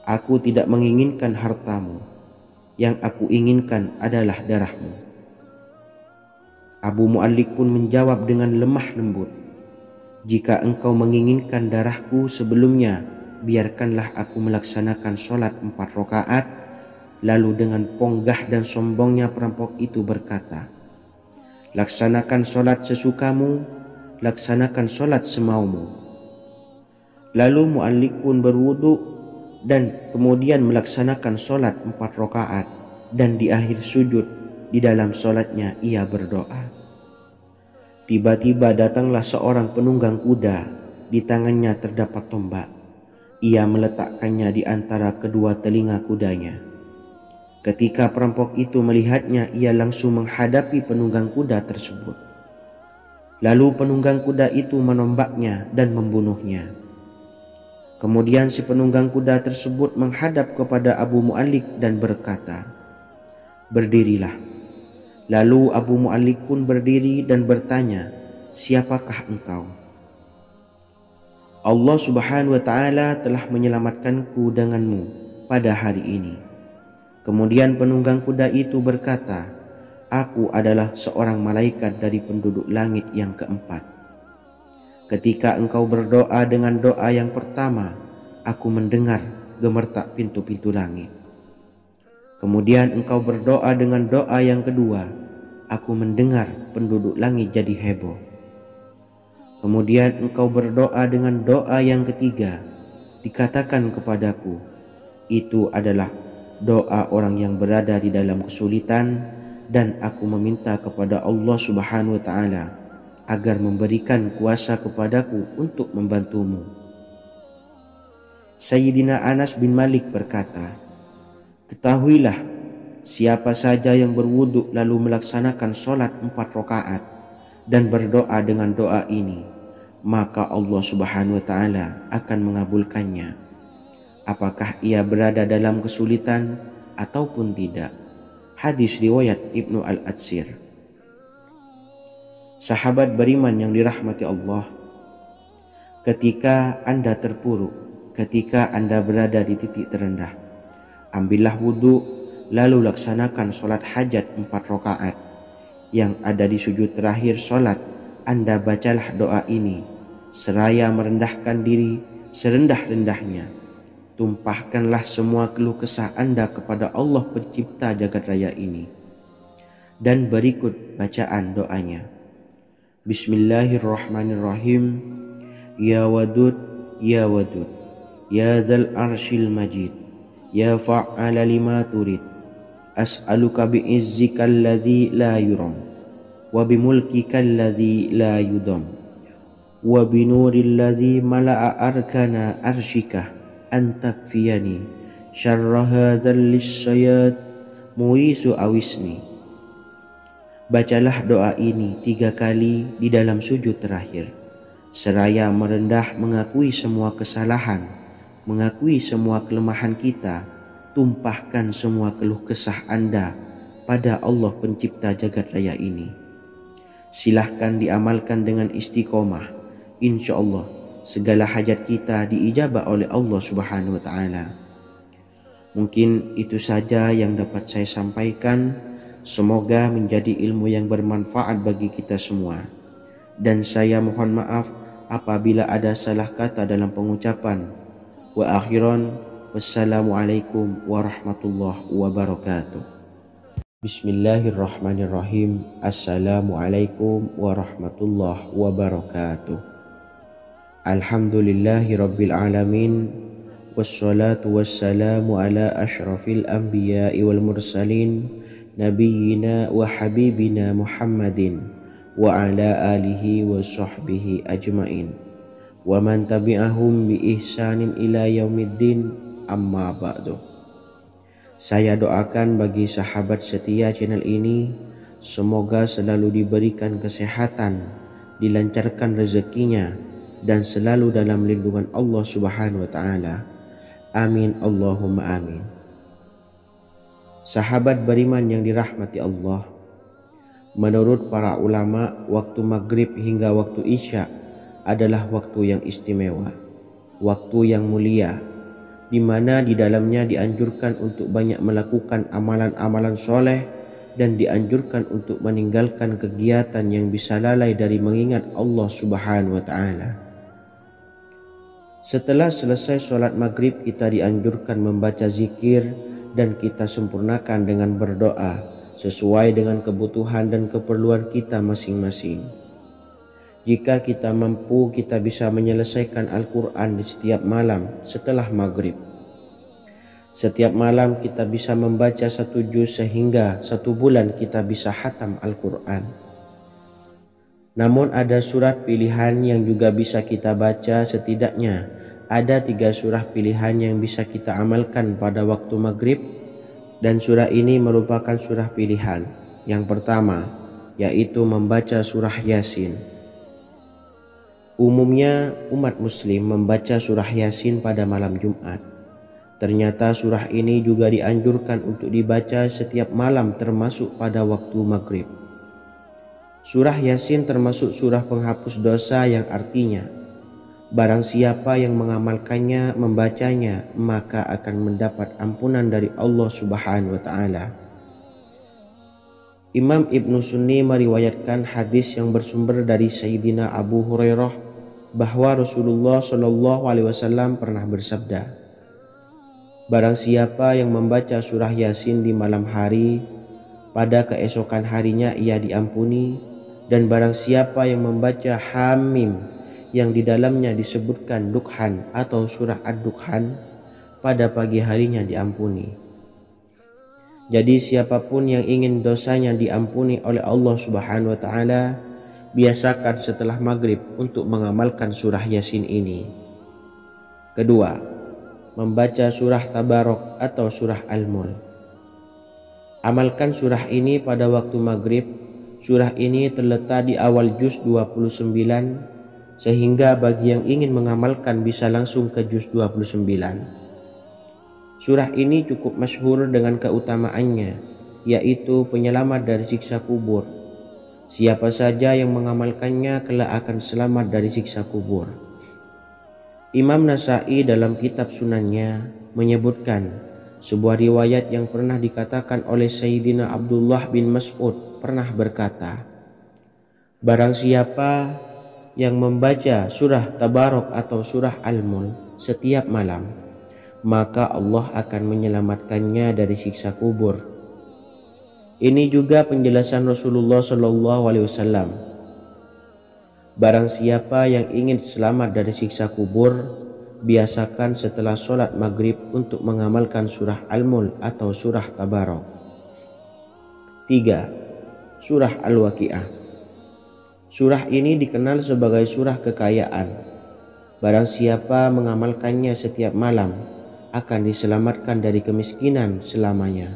"Aku tidak menginginkan hartamu, yang aku inginkan adalah darahmu." Abu Mu'allik pun menjawab dengan lemah lembut, "Jika engkau menginginkan darahku sebelumnya, biarkanlah aku melaksanakan sholat 4 rakaat." Lalu dengan ponggah dan sombongnya perampok itu berkata, "Laksanakan sholat sesukamu, laksanakan sholat semaumu." Lalu Mu'allik pun berwudu dan kemudian melaksanakan sholat 4 rakaat, dan di akhir sujud di dalam sholatnya ia berdoa. Tiba-tiba datanglah seorang penunggang kuda, di tangannya terdapat tombak. Ia meletakkannya di antara kedua telinga kudanya. Ketika perampok itu melihatnya, ia langsung menghadapi penunggang kuda tersebut. Lalu penunggang kuda itu menombaknya dan membunuhnya. Kemudian si penunggang kuda tersebut menghadap kepada Abu Mu'allik dan berkata, "Berdirilah." Lalu Abu Mu'allik pun berdiri dan bertanya, "Siapakah engkau?" "Allah Subhanahu wa ta'ala telah menyelamatkanku denganmu pada hari ini." Kemudian penunggang kuda itu berkata, "Aku adalah seorang malaikat dari penduduk langit yang keempat. Ketika engkau berdoa dengan doa yang pertama, aku mendengar gemertak pintu-pintu langit. Kemudian engkau berdoa dengan doa yang kedua, aku mendengar penduduk langit jadi heboh. Kemudian engkau berdoa dengan doa yang ketiga, dikatakan kepadaku, itu adalah doa orang yang berada di dalam kesulitan, dan aku meminta kepada Allah Subhanahu wa ta'ala agar memberikan kuasa kepadaku untuk membantumu." Sayyidina Anas bin Malik berkata, "Ketahuilah, siapa saja yang berwudu lalu melaksanakan sholat 4 rakaat dan berdoa dengan doa ini, maka Allah Subhanahu wa ta'ala akan mengabulkannya, apakah ia berada dalam kesulitan ataupun tidak." Hadis riwayat Ibnu Al-Atsir. Sahabat beriman yang dirahmati Allah, ketika Anda terpuruk, ketika Anda berada di titik terendah, ambillah wudu, lalu laksanakan sholat hajat 4 rakaat. Yang ada di sujud terakhir sholat, Anda bacalah doa ini, seraya merendahkan diri serendah-rendahnya. Tumpahkanlah semua keluh kesah Anda kepada Allah pencipta jagat raya ini. Dan berikut bacaan doanya. Bismillahirrahmanirrahim. Ya Wadud, Ya Wadud, Ya Zal Arshil Majid, Ya Fa'ala lima turid, as'aluka bi'izzikal ladzi la yuram, wa bimulkikal ladzi la yudam, wa binuril ladzi mala'a arkana arshikah, antakfiyani syarra hadzal lisyayad muisu awisni. Bacalah doa ini 3 kali di dalam sujud terakhir, seraya merendah mengakui semua kesalahan, mengakui semua kelemahan kita. Tumpahkan semua keluh kesah Anda pada Allah pencipta jagat raya ini. Silahkan diamalkan dengan istiqomah. Insya Allah segala hajat kita diijabah oleh Allah Subhanahu wa ta'ala. Mungkin itu saja yang dapat saya sampaikan. Semoga menjadi ilmu yang bermanfaat bagi kita semua. Dan saya mohon maaf apabila ada salah kata dalam pengucapan. Wa akhiran, wassalamualaikum warahmatullahi wabarakatuh. Bismillahirrahmanirrahim. Assalamualaikum warahmatullahi wabarakatuh. Alhamdulillahi rabbil alamin, wassalatu wassalamu ala ashrafil anbiya'i wal mursalin, nabiyyina wa habibina Muhammadin wa ala alihi wa sahbihi ajmain, wa man tabi'ahum bi ihsanin ila yaumiddin, amma ba'du. Saya doakan bagi sahabat setia channel ini, semoga selalu diberikan kesehatan, dilancarkan rezekinya, dan selalu dalam lindungan Allah Subhanahu wa ta'ala. Amin Allahumma amin. Sahabat beriman yang dirahmati Allah, menurut para ulama, waktu maghrib hingga waktu isya adalah waktu yang istimewa. waktu yang mulia, di mana di dalamnya dianjurkan untuk banyak melakukan amalan-amalan soleh dan dianjurkan untuk meninggalkan kegiatan yang bisa lalai dari mengingat Allah Subhanahu wa Ta'ala. Setelah selesai sholat maghrib, kita dianjurkan membaca zikir dan kita sempurnakan dengan berdoa sesuai dengan kebutuhan dan keperluan kita masing-masing. Jika kita mampu, kita bisa menyelesaikan Al-Quran di setiap malam setelah maghrib. Setiap malam kita bisa membaca 1 juz sehingga 1 bulan kita bisa khatam Al-Quran. Namun ada surat pilihan yang juga bisa kita baca. Setidaknya ada 3 surah pilihan yang bisa kita amalkan pada waktu maghrib, dan surah ini merupakan surah pilihan. Yang pertama yaitu membaca surah Yasin. Umumnya umat muslim membaca surah Yasin pada malam Jumat. Ternyata surah ini juga dianjurkan untuk dibaca setiap malam termasuk pada waktu maghrib. Surah Yasin termasuk surah penghapus dosa, yang artinya barang siapa yang mengamalkannya, membacanya, maka akan mendapat ampunan dari Allah Subhanahu wa Ta'ala. Imam Ibnu Sunni meriwayatkan hadis yang bersumber dari Sayyidina Abu Hurairah bahwa Rasulullah SAW pernah bersabda, barang siapa yang membaca surah Yasin di malam hari, pada keesokan harinya ia diampuni, dan barang siapa yang membaca Hamim yang di dalamnya disebutkan Dukhan atau surah Ad-Dukhan, pada pagi harinya diampuni. Jadi siapapun yang ingin dosanya diampuni oleh Allah Subhanahu wa Ta'ala, biasakan setelah maghrib untuk mengamalkan surah Yasin ini. Kedua, membaca surah Tabarok atau surah Al-Mulk. Amalkan surah ini pada waktu maghrib. Surah ini terletak di awal juz 29, sehingga bagi yang ingin mengamalkan bisa langsung ke juz 29. Surah ini cukup masyhur dengan keutamaannya, yaitu penyelamat dari siksa kubur. Siapa saja yang mengamalkannya kelak akan selamat dari siksa kubur. Imam Nasa'i dalam kitab Sunannya menyebutkan sebuah riwayat yang pernah dikatakan oleh Sayyidina Abdullah bin Mas'ud pernah berkata, barang siapa yang membaca surah Tabarok atau surah Al-Mulk setiap malam, maka Allah akan menyelamatkannya dari siksa kubur. Ini juga penjelasan Rasulullah SAW. Barang siapa yang ingin selamat dari siksa kubur, biasakan setelah sholat maghrib untuk mengamalkan surah Al-Mulk atau surah Tabarok. 3. Surah Al-Waqi'ah. Surah ini dikenal sebagai surah kekayaan. Barang siapa mengamalkannya setiap malam, akan diselamatkan dari kemiskinan selamanya.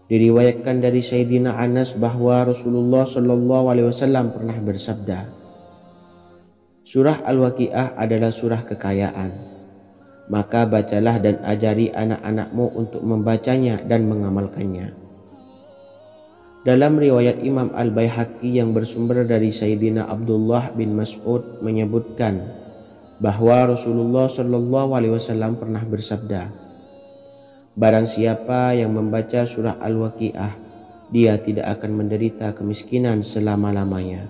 Diriwayatkan dari Sayyidina Anas bahwa Rasulullah SAW pernah bersabda, surah Al-Waqi'ah adalah surah kekayaan. Maka bacalah dan ajari anak-anakmu untuk membacanya dan mengamalkannya. Dalam riwayat Imam Al-Baihaqi yang bersumber dari Sayyidina Abdullah bin Mas'ud menyebutkan bahwa Rasulullah SAW pernah bersabda, barang siapa yang membaca surah Al-Waqi'ah, dia tidak akan menderita kemiskinan selama-lamanya.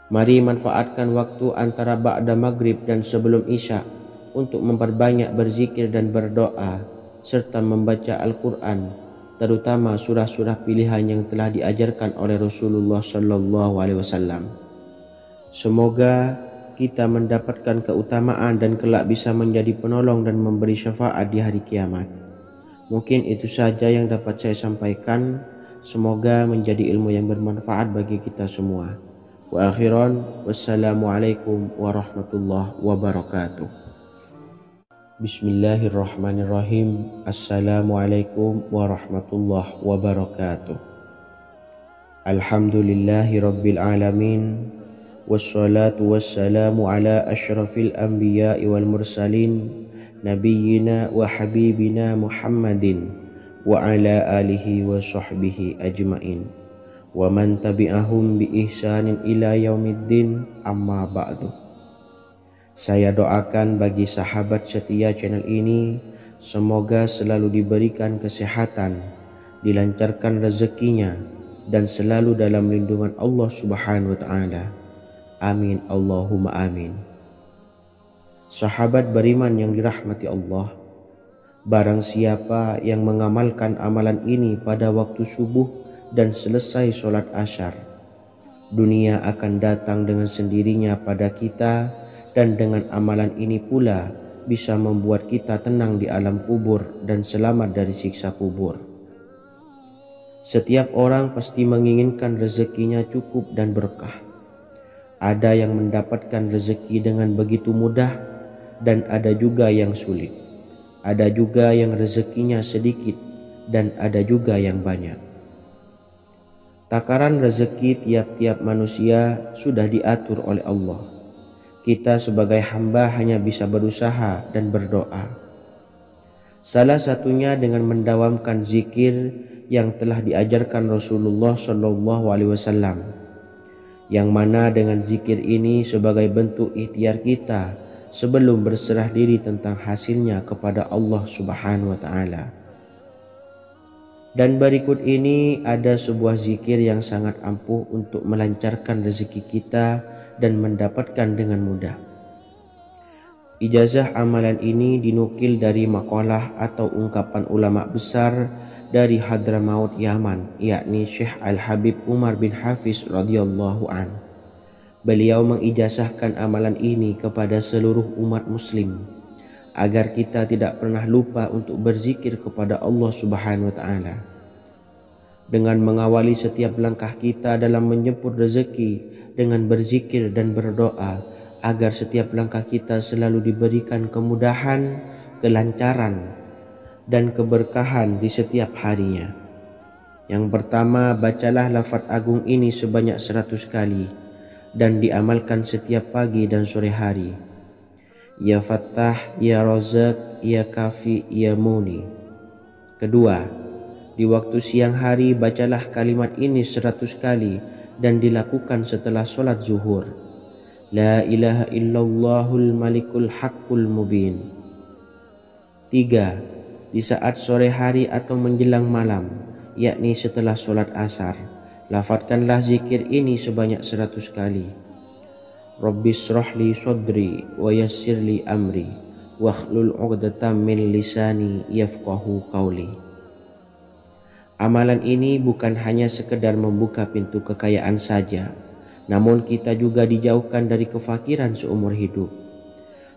Mari manfaatkan waktu antara ba'da maghrib dan sebelum isya untuk memperbanyak berzikir dan berdoa serta membaca Al-Quran, terutama surah-surah pilihan yang telah diajarkan oleh Rasulullah SAW. Semoga kita mendapatkan keutamaan dan kelak bisa menjadi penolong dan memberi syafaat di hari kiamat. Mungkin itu saja yang dapat saya sampaikan. Semoga menjadi ilmu yang bermanfaat bagi kita semua. Wa akhiran, wassalamualaikum warahmatullahi wabarakatuh. Bismillahirrahmanirrahim. Assalamualaikum warahmatullahi wabarakatuh. Alhamdulillahi rabbil alamin. Wassalatu wassalamu ala ashrafil anbiya'i wal mursalin, nabiyyina wa habibina Muhammadin wa ala alihi wa sahbihi ajmain, wa man tabi'ahum bi ihsanin ila yaumiddin, amma ba'du. Saya doakan bagi sahabat setia channel ini, semoga selalu diberikan kesehatan, dilancarkan rezekinya, dan selalu dalam lindungan Allah Subhanahu wa Ta'ala. Amin Allahumma amin. Sahabat beriman yang dirahmati Allah, barang siapa yang mengamalkan amalan ini pada waktu subuh dan selesai sholat asyar, dunia akan datang dengan sendirinya pada kita, dan dengan amalan ini pula bisa membuat kita tenang di alam kubur dan selamat dari siksa kubur. Setiap orang pasti menginginkan rezekinya cukup dan berkah. Ada yang mendapatkan rezeki dengan begitu mudah, dan ada juga yang sulit. Ada juga yang rezekinya sedikit, dan ada juga yang banyak. Takaran rezeki tiap-tiap manusia sudah diatur oleh Allah. Kita sebagai hamba hanya bisa berusaha dan berdoa. Salah satunya dengan mendawamkan zikir yang telah diajarkan Rasulullah SAW, yang mana dengan zikir ini sebagai bentuk ikhtiar kita sebelum berserah diri tentang hasilnya kepada Allah Subhanahu wa Ta'ala. Dan berikut ini ada sebuah zikir yang sangat ampuh untuk melancarkan rezeki kita dan mendapatkan dengan mudah. Ijazah amalan ini dinukil dari makalah atau ungkapan ulama besar dari Hadramaut Yaman, yakni Syekh Al-Habib Umar bin Hafiz radhiyallahu an. Beliau mengijazahkan amalan ini kepada seluruh umat muslim agar kita tidak pernah lupa untuk berzikir kepada Allah Subhanahu wa Ta'ala. Dengan mengawali setiap langkah kita dalam menjemput rezeki dengan berzikir dan berdoa agar setiap langkah kita selalu diberikan kemudahan, kelancaran, dan keberkahan di setiap harinya. Yang pertama, bacalah lafaz agung ini sebanyak 100 kali dan diamalkan setiap pagi dan sore hari. Ya Fattah, Ya Razak, Ya Kafi, Ya Muni. Kedua, di waktu siang hari bacalah kalimat ini 100 kali dan dilakukan setelah sholat zuhur. La ilaha illallahul malikul haqqul mubin. 3. Di saat sore hari atau menjelang malam, yakni setelah sholat asar, lafadzkanlah zikir ini sebanyak 100 kali. Rabbis shrahli sadri wa yassirli amri wakhlul 'uqdatam min lisani yafqahu qawli. Amalan ini bukan hanya sekedar membuka pintu kekayaan saja, namun kita juga dijauhkan dari kefakiran seumur hidup.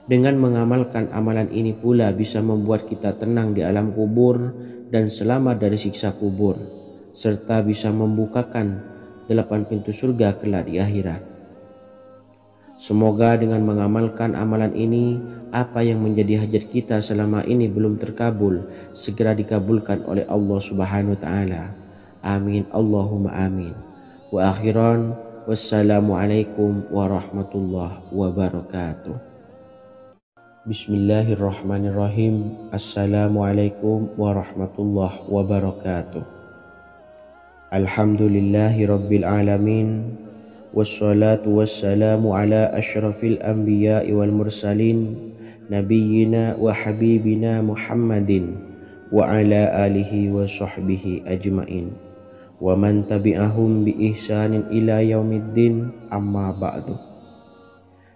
Dengan mengamalkan amalan ini pula bisa membuat kita tenang di alam kubur dan selamat dari siksa kubur, serta bisa membukakan 8 pintu surga kelak di akhirat. Semoga dengan mengamalkan amalan ini, apa yang menjadi hajat kita selama ini belum terkabul, segera dikabulkan oleh Allah Subhanahu wa Ta'ala. Amin Allahumma amin. Wa akhiran, wassalamualaikum warahmatullahi wabarakatuh. Bismillahirrahmanirrahim. Assalamualaikum warahmatullahi wabarakatuh. Alhamdulillahi rabbil alamin. Wassalatu wassalamu ala ashrafil anbiya'i wal mursalin nabiyyina wa habibina Muhammadin wa ala alihi wa sahbihi ajmain wa man tabi'ahum bi ihsanin ila yaumiddin, amma ba'du.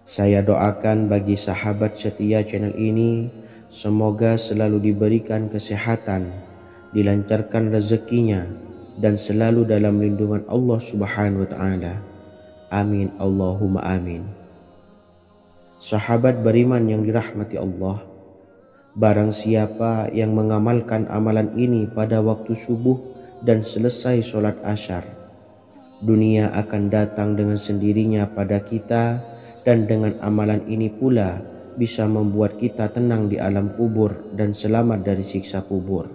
Saya doakan bagi sahabat setia channel ini, semoga selalu diberikan kesehatan, dilancarkan rezekinya, dan selalu dalam lindungan Allah Subhanahu wa Ta'ala. Amin Allahumma amin. Sahabat beriman yang dirahmati Allah, barang siapa yang mengamalkan amalan ini pada waktu subuh dan selesai sholat asyar, dunia akan datang dengan sendirinya pada kita, dan dengan amalan ini pula bisa membuat kita tenang di alam kubur dan selamat dari siksa kubur.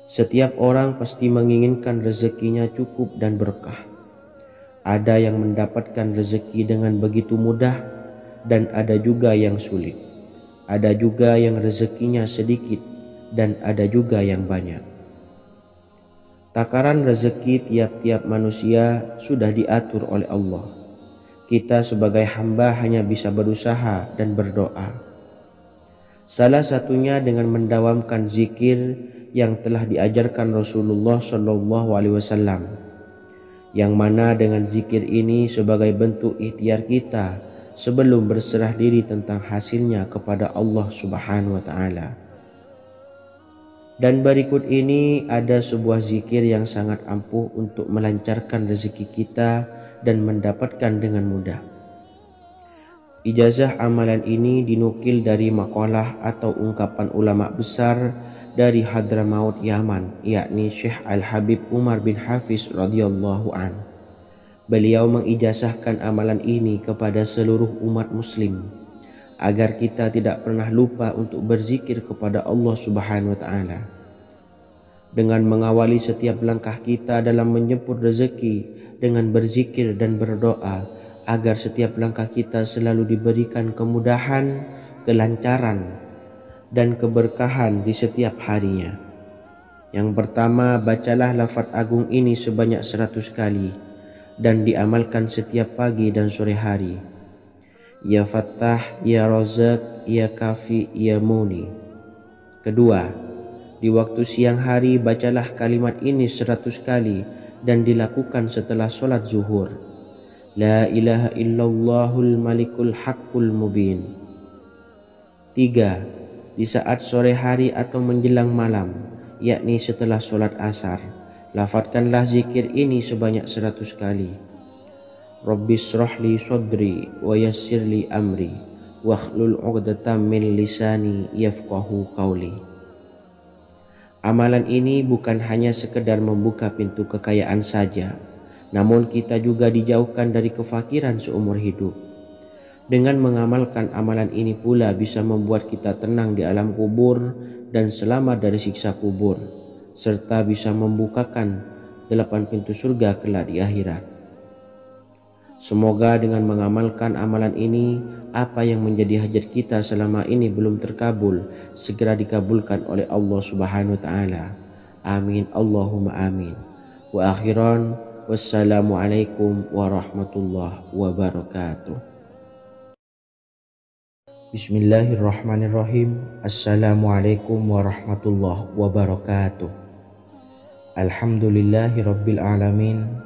Setiap orang pasti menginginkan rezekinya cukup dan berkah. Ada yang mendapatkan rezeki dengan begitu mudah, dan ada juga yang sulit. Ada juga yang rezekinya sedikit, dan ada juga yang banyak. Takaran rezeki tiap-tiap manusia sudah diatur oleh Allah. Kita sebagai hamba hanya bisa berusaha dan berdoa. Salah satunya dengan mendawamkan zikir yang telah diajarkan Rasulullah SAW, yang mana dengan zikir ini sebagai bentuk ikhtiar kita sebelum berserah diri tentang hasilnya kepada Allah Subhanahu wa Ta'ala. Dan berikut ini ada sebuah zikir yang sangat ampuh untuk melancarkan rezeki kita dan mendapatkan dengan mudah. Ijazah amalan ini dinukil dari makalah atau ungkapan ulama besar dari Hadramaut Yaman, yakni Syekh Al-Habib Umar bin Hafiz radhiyallahu an. Beliau mengijazahkan amalan ini kepada seluruh umat muslim agar kita tidak pernah lupa untuk berzikir kepada Allah Subhanahu wa Ta'ala. Dengan mengawali setiap langkah kita dalam menjemput rezeki dengan berzikir dan berdoa agar setiap langkah kita selalu diberikan kemudahan, kelancaran, dan keberkahan di setiap harinya. Yang pertama, bacalah lafaz agung ini sebanyak 100 kali dan diamalkan setiap pagi dan sore hari. Ya Fattah, Ya Razak, Ya Kafi, Ya Muni. Kedua, di waktu siang hari bacalah kalimat ini 100 kali dan dilakukan setelah sholat zuhur. La ilaha illallahul malikul haqqul mubin. 3. Di saat sore hari atau menjelang malam, yakni setelah sholat asar, lafadzkanlah zikir ini sebanyak 100 kali. Rabbishrahli sodri wa yassirli amri wakhlul 'uqdatam min lisani yafqahu qawli. Amalan ini bukan hanya sekedar membuka pintu kekayaan saja, namun kita juga dijauhkan dari kefakiran seumur hidup. Dengan mengamalkan amalan ini pula bisa membuat kita tenang di alam kubur dan selamat dari siksa kubur, serta bisa membukakan 8 pintu surga kelak di akhirat. Semoga dengan mengamalkan amalan ini, apa yang menjadi hajat kita selama ini belum terkabul, segera dikabulkan oleh Allah Subhanahu wa Ta'ala. Amin, Allahumma amin. Wa akhiran, wassalamualaikum warahmatullahi wabarakatuh. Bismillahirrahmanirrahim. Assalamualaikum warahmatullahi wabarakatuh. Alhamdulillahi rabbil alamin.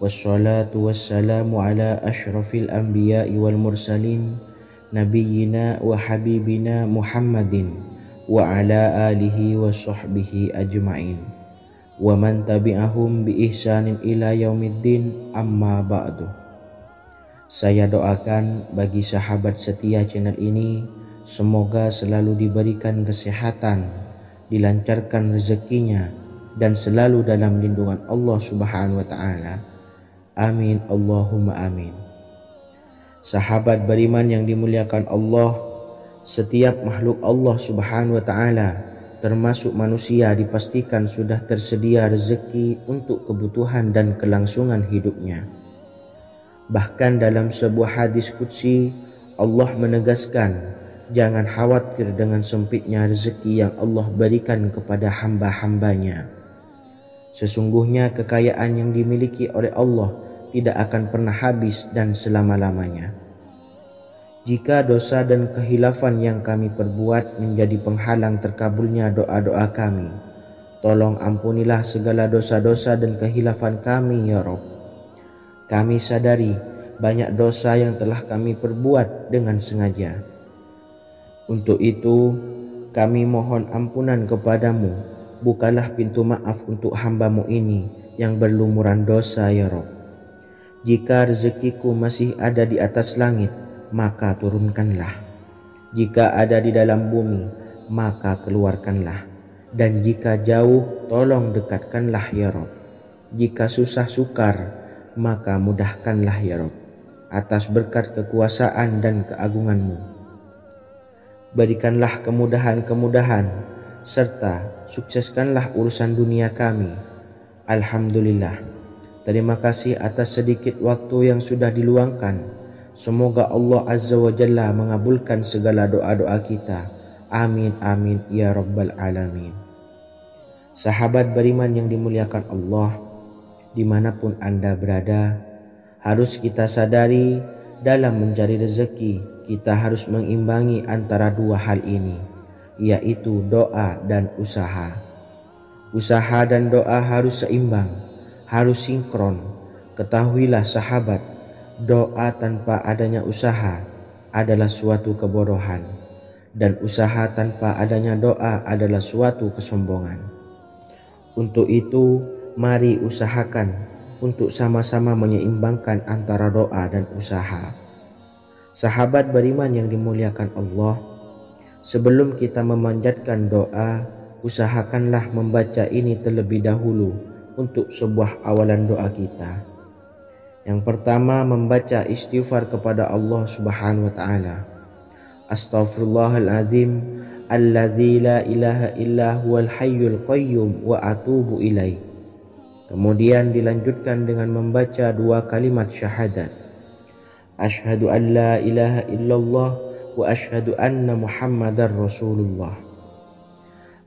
Wassalatu wassalamu ala ashrafil anbiya'i wal mursalin nabiyyina wa habibina Muhammadin wa ala alihi wa sahbihi ajma'in wa man tabi'ahum bi ihsanin ila yaumiddin, amma ba'du. Saya doakan bagi sahabat setia channel ini, semoga selalu diberikan kesehatan, dilancarkan rezekinya, dan selalu dalam lindungan Allah Subhanahu wa Ta'ala. Amin, Allahumma amin. Sahabat beriman yang dimuliakan Allah, setiap makhluk Allah Subhanahu wa Ta'ala termasuk manusia dipastikan sudah tersedia rezeki untuk kebutuhan dan kelangsungan hidupnya. Bahkan dalam sebuah hadis qudsi, Allah menegaskan, jangan khawatir dengan sempitnya rezeki yang Allah berikan kepada hamba-hambanya. Sesungguhnya kekayaan yang dimiliki oleh Allah tidak akan pernah habis dan selama-lamanya. Jika dosa dan kehilafan yang kami perbuat menjadi penghalang terkabulnya doa-doa kami, tolong ampunilah segala dosa-dosa dan kehilafan kami ya Rabb. Kami sadari banyak dosa yang telah kami perbuat dengan sengaja. Untuk itu kami mohon ampunan kepadamu. Bukalah pintu maaf untuk hamba-Mu ini yang berlumuran dosa ya Rabb. Jika rezekiku masih ada di atas langit, maka turunkanlah. Jika ada di dalam bumi, maka keluarkanlah. Dan jika jauh, tolong dekatkanlah ya Rabb. Jika susah sukar, maka mudahkanlah ya Rabb, atas berkat kekuasaan dan keagungan-Mu. Berikanlah kemudahan-kemudahan, serta sukseskanlah urusan dunia kami. Alhamdulillah. Terima kasih atas sedikit waktu yang sudah diluangkan. Semoga Allah Azza wa Jalla mengabulkan segala doa-doa kita. Amin, amin, ya Rabbal Alamin. Sahabat beriman yang dimuliakan Allah, dimanapun Anda berada, harus kita sadari dalam mencari rezeki kita harus mengimbangi antara dua hal ini, yaitu doa dan usaha. Usaha dan doa harus seimbang, harus sinkron. Ketahuilah sahabat, doa tanpa adanya usaha adalah suatu kebodohan, dan usaha tanpa adanya doa adalah suatu kesombongan. Untuk itu, mari usahakan untuk sama-sama menyeimbangkan antara doa dan usaha. Sahabat beriman yang dimuliakan Allah, sebelum kita memanjatkan doa, usahakanlah membaca ini terlebih dahulu untuk sebuah awalan doa kita. Yang pertama, membaca istighfar kepada Allah Subhanahu wa taala. Astaghfirullahaladzim alladzi la ilaha illa huwal hayyul qayyum wa atubu ilaih. Kemudian dilanjutkan dengan membaca dua kalimat syahadat. Asyhadu an la ilaha illallah wa asyhadu anna Muhammadar Rasulullah.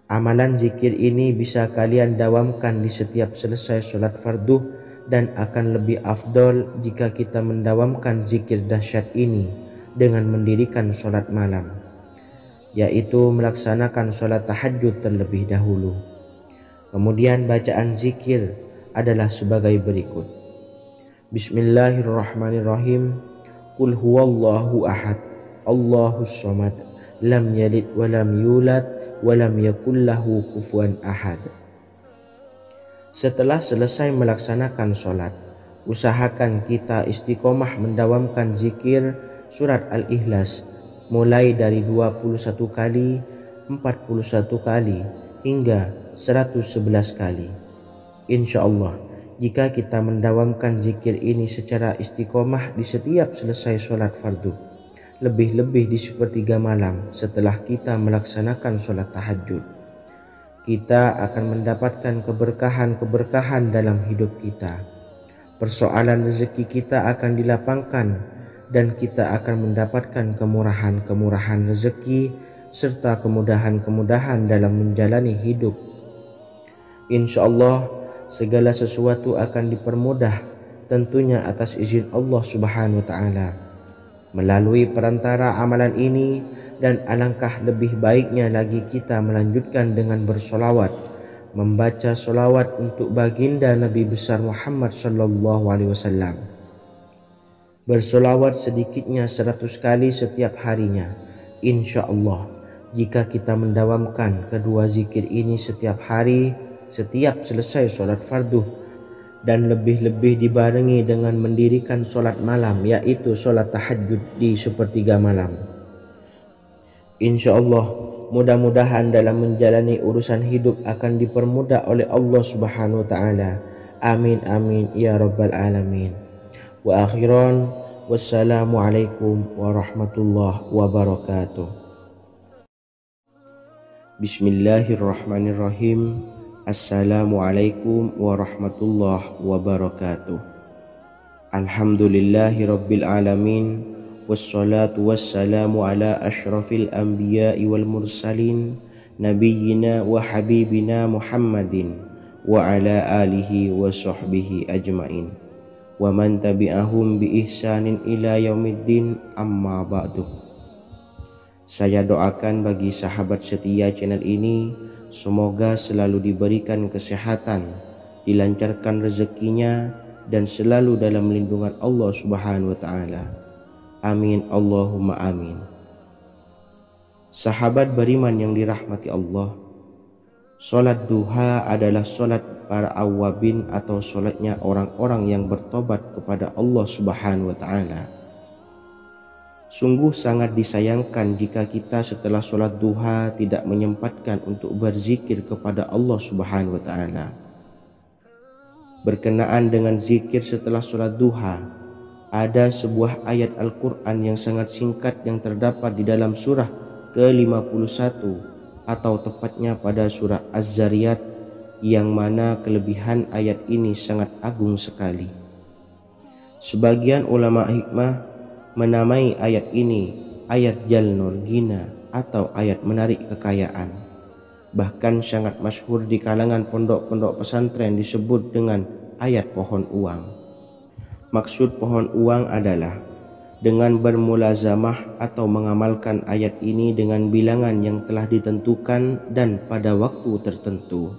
Amalan zikir ini bisa kalian dawamkan di setiap selesai sholat fardu, dan akan lebih afdol jika kita mendawamkan zikir dahsyat ini dengan mendirikan sholat malam, yaitu melaksanakan sholat tahajud terlebih dahulu. Kemudian bacaan zikir adalah sebagai berikut. Bismillahirrahmanirrahim. Qul huwallahu ahad, Allahus samad, lam yalid wa lam yulad wa lam yakul lahu kufuwan ahad. Setelah selesai melaksanakan sholat, usahakan kita istiqomah mendawamkan zikir surat Al-Ikhlas mulai dari 21 kali, 41 kali, hingga 111 kali. Insya Allah, jika kita mendawamkan zikir ini secara istiqomah di setiap selesai sholat fardu, lebih-lebih di sepertiga malam setelah kita melaksanakan sholat tahajud, kita akan mendapatkan keberkahan-keberkahan dalam hidup kita. Persoalan rezeki kita akan dilapangkan, dan kita akan mendapatkan kemurahan-kemurahan rezeki serta kemudahan-kemudahan dalam menjalani hidup. Insya Allah, segala sesuatu akan dipermudah, tentunya atas izin Allah Subhanahu wa taala. Melalui perantara amalan ini, dan alangkah lebih baiknya lagi kita melanjutkan dengan bersolawat, membaca solawat untuk baginda Nabi besar Muhammad sallallahu alaihi wasallam. Bersolawat sedikitnya 100 kali setiap harinya. Insya Allah, jika kita mendawamkan kedua zikir ini setiap hari, setiap selesai sholat fardu, dan lebih-lebih dibarengi dengan mendirikan sholat malam, yaitu sholat tahajud di sepertiga malam, insya Allah mudah-mudahan dalam menjalani urusan hidup akan dipermudah oleh Allah Subhanahu wa ta'ala. Amin amin ya rabbal alamin. Wa akhiran, wassalamualaikum warahmatullahi wabarakatuh. Bismillahirrahmanirrahim. Assalamualaikum warahmatullahi wabarakatuh. Alhamdulillahi rabbil alamin, wassalatu wassalamu ala ashrafil anbiya'i wal mursalin, nabiyyina wa habibina Muhammadin wa ala alihi wa sahbihi ajmain, wa man tabi'ahum bi ihsanin ila yaumiddin, amma ba'du. Saya doakan bagi sahabat setia channel ini, semoga selalu diberikan kesehatan, dilancarkan rezekinya, dan selalu dalam lindungan Allah Subhanahu wa ta'ala. Amin Allahumma amin. Sahabat beriman yang dirahmati Allah, sholat duha adalah sholat para awabin atau sholatnya orang-orang yang bertobat kepada Allah Subhanahu wa ta'ala. Sungguh sangat disayangkan jika kita setelah sholat duha tidak menyempatkan untuk berzikir kepada Allah Subhanahu wa ta'ala. Berkenaan dengan zikir setelah sholat duha, ada sebuah ayat Al-Quran yang sangat singkat yang terdapat di dalam surah ke-51, atau tepatnya pada surah Az-Zariyat, yang mana kelebihan ayat ini sangat agung sekali. Sebagian ulama hikmah menamai ayat ini ayat Jalnur Gina atau ayat menarik kekayaan. Bahkan sangat masyhur di kalangan pondok-pondok pesantren disebut dengan ayat pohon uang. Maksud pohon uang adalah dengan bermulazamah atau mengamalkan ayat ini dengan bilangan yang telah ditentukan dan pada waktu tertentu,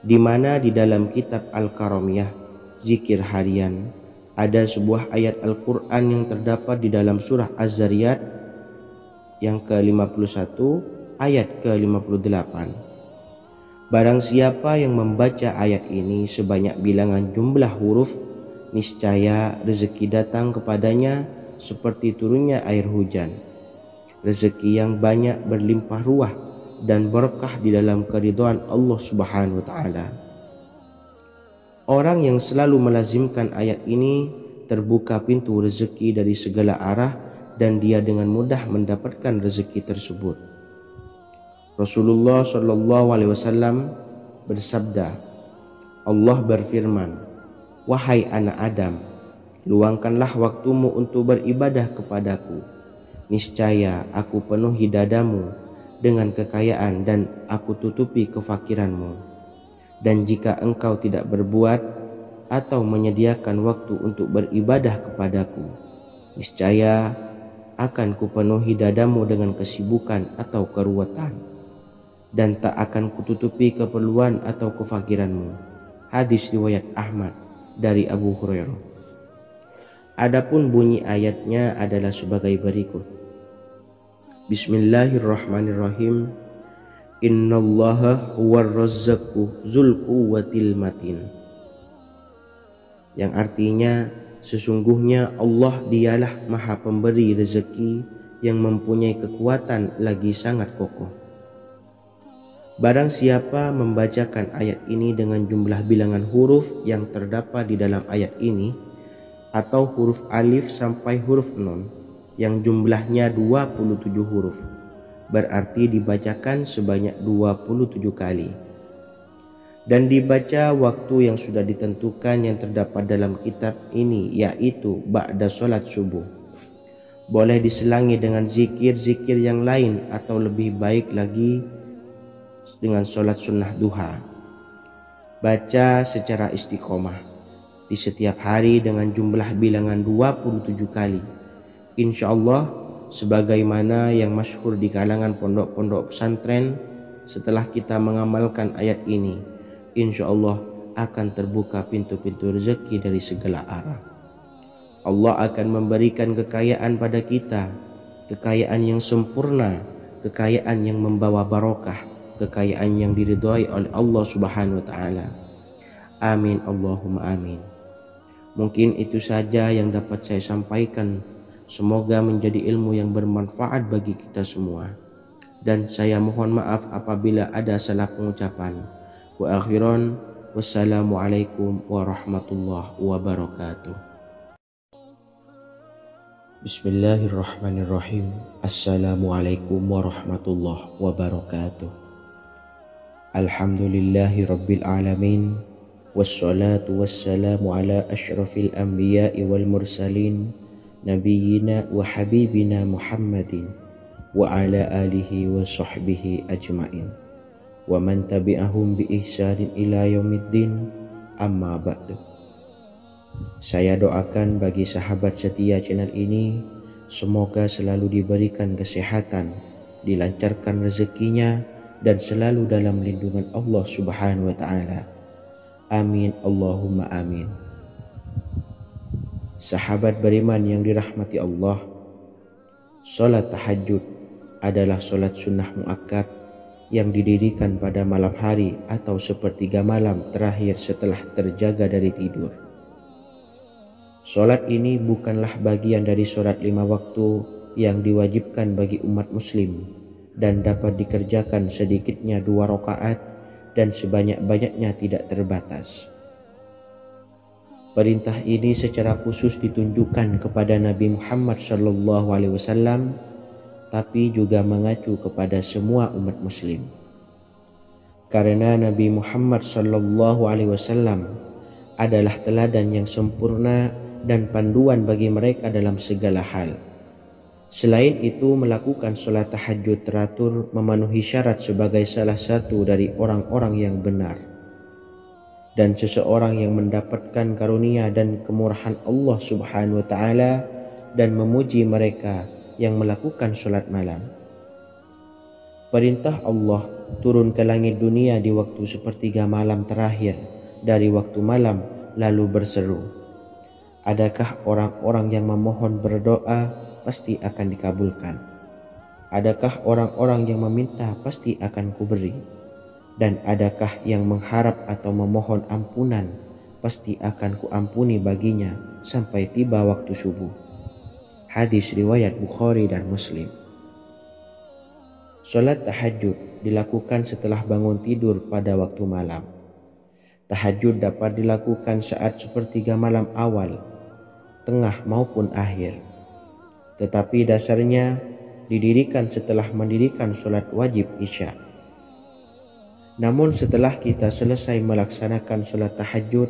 di mana di dalam kitab Al-Karamiyah Zikir Harian ada sebuah ayat Al-Quran yang terdapat di dalam surah Az-Zariyat yang ke-51 ayat ke-58. Barang siapa yang membaca ayat ini sebanyak bilangan jumlah huruf, niscaya rezeki datang kepadanya seperti turunnya air hujan, rezeki yang banyak berlimpah ruah dan berkah di dalam keridhaan Allah Subhanahu wa taala. Orang yang selalu melazimkan ayat ini terbuka pintu rezeki dari segala arah dan dia dengan mudah mendapatkan rezeki tersebut. Rasulullah Shallallahu Alaihi Wasallam bersabda, Allah berfirman, wahai anak Adam, luangkanlah waktumu untuk beribadah kepadaku. Niscaya aku penuhi dadamu dengan kekayaan dan aku tutupi kefakiranmu. Dan jika engkau tidak berbuat atau menyediakan waktu untuk beribadah kepadaku, niscaya akan kupenuhi dadamu dengan kesibukan atau keruwetan, dan tak akan kututupi keperluan atau kefakiranmu. Hadis riwayat Ahmad dari Abu Hurairah. Adapun bunyi ayatnya adalah sebagai berikut. Bismillahirrahmanirrahim. Innallaha huwar razzaqu dzul quwwatil matin. Yang artinya, sesungguhnya Allah dialah maha pemberi rezeki yang mempunyai kekuatan lagi sangat kokoh. Barang siapa membacakan ayat ini dengan jumlah bilangan huruf yang terdapat di dalam ayat ini, atau huruf alif sampai huruf nun yang jumlahnya 27 huruf, berarti dibacakan sebanyak 27 kali, dan dibaca waktu yang sudah ditentukan yang terdapat dalam kitab ini, yaitu ba'da sholat subuh. Boleh diselangi dengan zikir-zikir yang lain atau lebih baik lagi dengan sholat sunnah duha. Baca secara istiqomah di setiap hari dengan jumlah bilangan 27 kali. Insya Allah, sebagaimana yang masyhur di kalangan pondok-pondok pesantren, setelah kita mengamalkan ayat ini, insya Allah akan terbuka pintu-pintu rezeki dari segala arah. Allah akan memberikan kekayaan pada kita, kekayaan yang sempurna, kekayaan yang membawa barokah, kekayaan yang diridhai oleh Allah Subhanahu wa taala. Amin Allahumma amin. Mungkin itu saja yang dapat saya sampaikan. Semoga menjadi ilmu yang bermanfaat bagi kita semua. Dan saya mohon maaf apabila ada salah pengucapan. Wa akhiran, wassalamualaikum warahmatullahi wabarakatuh. Bismillahirrahmanirrahim. Assalamualaikum warahmatullahi wabarakatuh. Alhamdulillahi rabbil alamin. Wassalatu wassalamu ala asyrafil anbiya'i wal mursalin, Nabiyyina wa habibina Muhammadin wa ala alihi wa sahbihi ajmain wa man tabi'ahum bi ihsanin ila yaumiddin, amma ba'du. Saya doakan bagi sahabat setia channel ini, semoga selalu diberikan kesehatan, dilancarkan rezekinya, dan selalu dalam lindungan Allah Subhanahu wa ta'ala. Amin Allahumma amin. Sahabat beriman yang dirahmati Allah, sholat tahajud adalah sholat sunnah muakkad yang didirikan pada malam hari atau sepertiga malam terakhir setelah terjaga dari tidur. Sholat ini bukanlah bagian dari sholat 5 waktu yang diwajibkan bagi umat muslim dan dapat dikerjakan sedikitnya 2 rakaat dan sebanyak-banyaknya tidak terbatas. Perintah ini secara khusus ditunjukkan kepada Nabi Muhammad SAW, tapi juga mengacu kepada semua umat muslim. Karena Nabi Muhammad SAW adalah teladan yang sempurna dan panduan bagi mereka dalam segala hal. Selain itu, melakukan sholat tahajud teratur memenuhi syarat sebagai salah satu dari orang-orang yang benar. Dan seseorang yang mendapatkan karunia dan kemurahan Allah Subhanahu wa ta'ala dan memuji mereka yang melakukan sholat malam. Perintah Allah turun ke langit dunia di waktu sepertiga malam terakhir dari waktu malam, lalu berseru, adakah orang-orang yang memohon berdoa pasti akan dikabulkan? Adakah orang-orang yang meminta pasti akan kuberi? Dan adakah yang mengharap atau memohon ampunan pasti akan kuampuni baginya sampai tiba waktu subuh. Hadis riwayat Bukhari dan Muslim. Salat tahajud dilakukan setelah bangun tidur pada waktu malam. Tahajud dapat dilakukan saat sepertiga malam awal, tengah maupun akhir. Tetapi dasarnya didirikan setelah mendirikan salat wajib Isya. Namun setelah kita selesai melaksanakan salat tahajud,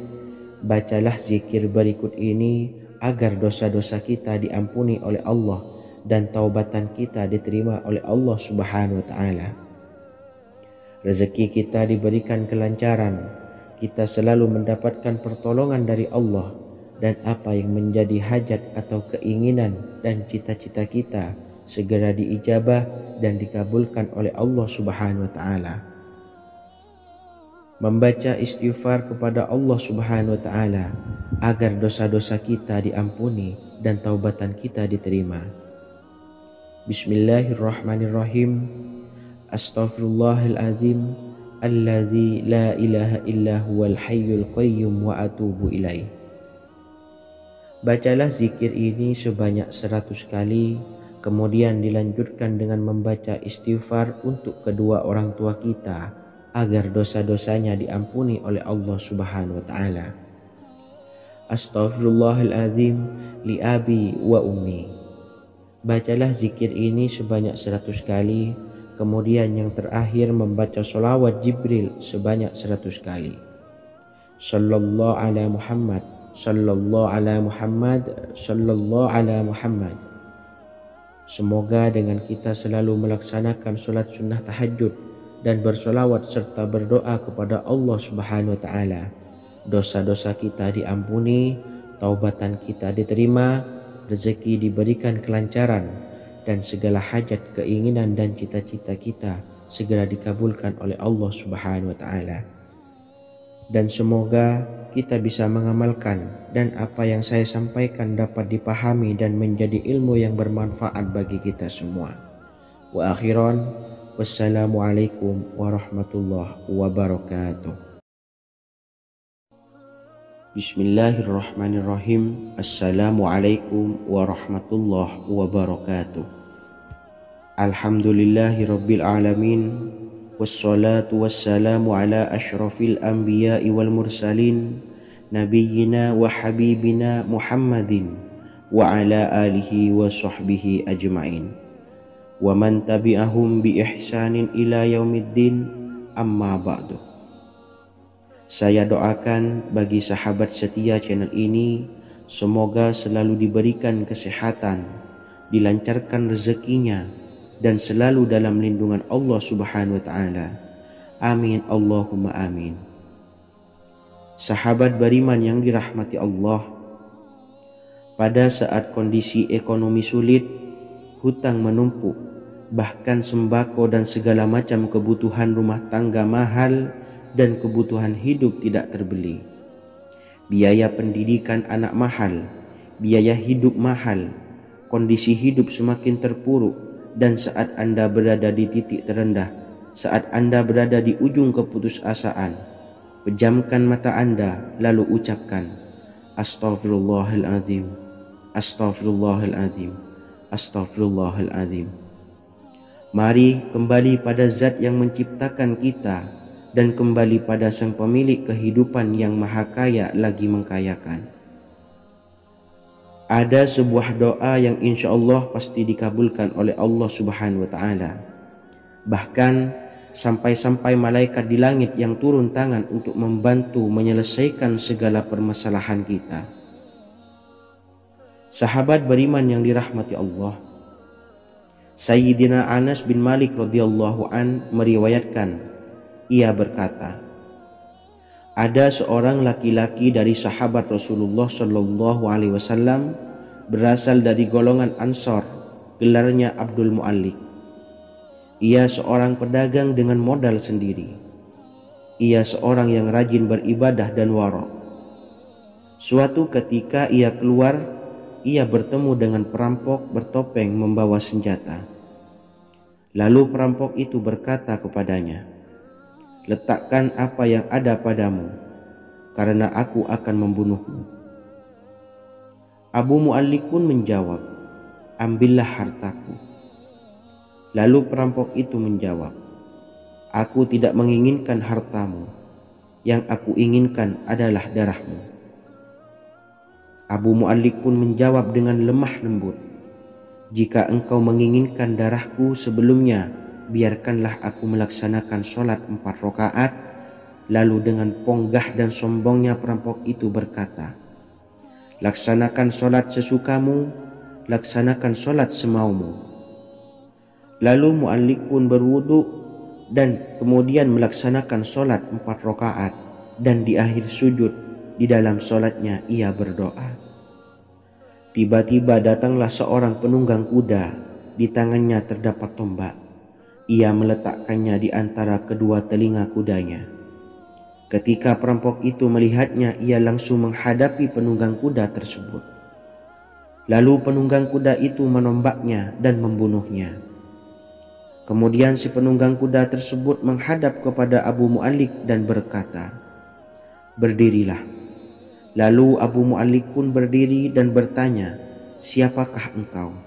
bacalah zikir berikut ini agar dosa-dosa kita diampuni oleh Allah dan taubatan kita diterima oleh Allah Subhanahu wa taala. Rezeki kita diberikan kelancaran, kita selalu mendapatkan pertolongan dari Allah, dan apa yang menjadi hajat atau keinginan dan cita-cita kita segera diijabah dan dikabulkan oleh Allah Subhanahu wa taala. Membaca istighfar kepada Allah Subhanahu wa taala agar dosa-dosa kita diampuni dan taubatan kita diterima. Bismillahirrahmanirrahim. Astaghfirullahaladzim allazi la ilaha illa huwal hayyul qayyum wa atubu ilaih. Bacalah zikir ini sebanyak 100 kali, kemudian dilanjutkan dengan membaca istighfar untuk kedua orang tua kita agar dosa-dosanya diampuni oleh Allah Subhanahu wa taala. Astaghfirullahaladzim li abi wa ummi. Bacalah zikir ini sebanyak 100 kali, kemudian yang terakhir membaca sholawat Jibril sebanyak 100 kali. Sallallahu ala Muhammad, sallallahu ala Muhammad, sallallahu ala Muhammad. Semoga dengan kita selalu melaksanakan sholat sunnah tahajud dan bersolawat serta berdoa kepada Allah Subhanahu wa taala, dosa-dosa kita diampuni, taubatan kita diterima, rezeki diberikan kelancaran, dan segala hajat, keinginan dan cita-cita kita segera dikabulkan oleh Allah Subhanahu wa taala. Dan semoga kita bisa mengamalkan dan apa yang saya sampaikan dapat dipahami dan menjadi ilmu yang bermanfaat bagi kita semua. Wa akhiran, wassalamualaikum warahmatullahi wabarakatuh. Bismillahirrahmanirrahim. Assalamualaikum warahmatullahi wabarakatuh. Alhamdulillahi rabbil alamin. Wassalatu wassalamu ala ashrafil anbiya'i wal mursalin, nabiyyina wa habibina Muhammadin wa ala alihi wa sahbihi ajma'in wa man tabi'ahum bi ihsanin ila yaumiddin, amma ba'du. Saya doakan bagi sahabat setia channel ini, semoga selalu diberikan kesehatan, dilancarkan rezekinya, dan selalu dalam lindungan Allah Subhanahu wa taala. Amin Allahumma amin. Sahabat beriman yang dirahmati Allah, pada saat kondisi ekonomi sulit, hutang menumpuk, bahkan sembako dan segala macam kebutuhan rumah tangga mahal dan kebutuhan hidup tidak terbeli. Biaya pendidikan anak mahal, biaya hidup mahal, kondisi hidup semakin terpuruk, dan saat Anda berada di titik terendah, saat Anda berada di ujung keputusasaan, pejamkan mata Anda lalu ucapkan Astaghfirullahaladzim, Astaghfirullahaladzim, Astaghfirullahaladzim. Mari kembali pada Zat yang menciptakan kita dan kembali pada Sang Pemilik kehidupan yang Maha Kaya lagi mengkayakan. Ada sebuah doa yang insya Allah pasti dikabulkan oleh Allah Subhanahu wa ta'ala. Bahkan sampai-sampai malaikat di langit yang turun tangan untuk membantu menyelesaikan segala permasalahan kita. Sahabat beriman yang dirahmati Allah, Sayyidina Anas bin Malik radhiyallahu an meriwayatkan, ia berkata, ada seorang laki-laki dari sahabat Rasulullah sallallahu alaihi wasallam berasal dari golongan Ansor, gelarnya Abdul Mu'allik. Ia seorang pedagang dengan modal sendiri. Ia seorang yang rajin beribadah dan wara'. Suatu ketika ia keluar, ia bertemu dengan perampok bertopeng membawa senjata. Lalu perampok itu berkata kepadanya, "Letakkan apa yang ada padamu, karena aku akan membunuhmu." Abu Mu'allik pun menjawab, "Ambillah hartaku." Lalu perampok itu menjawab, "Aku tidak menginginkan hartamu, yang aku inginkan adalah darahmu." Abu Mu'allik pun menjawab dengan lemah lembut, "Jika engkau menginginkan darahku sebelumnya, biarkanlah aku melaksanakan sholat 4 rakaat." Lalu dengan ponggah dan sombongnya perampok itu berkata, "Laksanakan sholat sesukamu, laksanakan sholat semaumu." Lalu Mu'allik pun berwudu dan kemudian melaksanakan sholat 4 rakaat, dan di akhir sujud di dalam sholatnya ia berdoa. Tiba-tiba datanglah seorang penunggang kuda, di tangannya terdapat tombak. Ia meletakkannya di antara kedua telinga kudanya. Ketika perampok itu melihatnya, ia langsung menghadapi penunggang kuda tersebut. Lalu penunggang kuda itu menombaknya dan membunuhnya. Kemudian si penunggang kuda tersebut menghadap kepada Abu Mu'allik dan berkata, "Berdirilah." Lalu Abu Mu'allik pun berdiri dan bertanya, "Siapakah engkau?"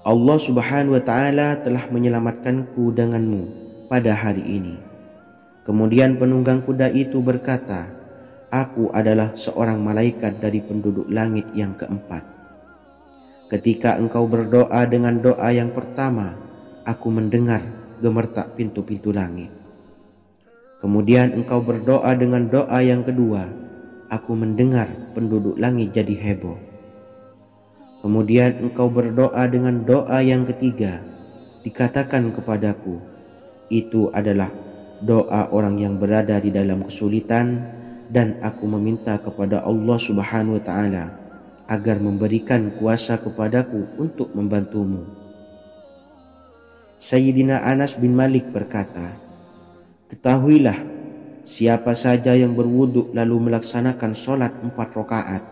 "Allah Subhanahu wa ta'ala telah menyelamatkanku denganmu pada hari ini." Kemudian penunggang kuda itu berkata, "Aku adalah seorang malaikat dari penduduk langit yang keempat. Ketika engkau berdoa dengan doa yang pertama, aku mendengar gemertak pintu-pintu langit. Kemudian engkau berdoa dengan doa yang kedua, aku mendengar penduduk langit jadi heboh. Kemudian engkau berdoa dengan doa yang ketiga, dikatakan kepadaku, itu adalah doa orang yang berada di dalam kesulitan, dan aku meminta kepada Allah Subhanahu wa ta'ala agar memberikan kuasa kepadaku untuk membantumu." Sayyidina Anas bin Malik berkata, "Ketahuilah, siapa saja yang berwudu lalu melaksanakan sholat 4 rakaat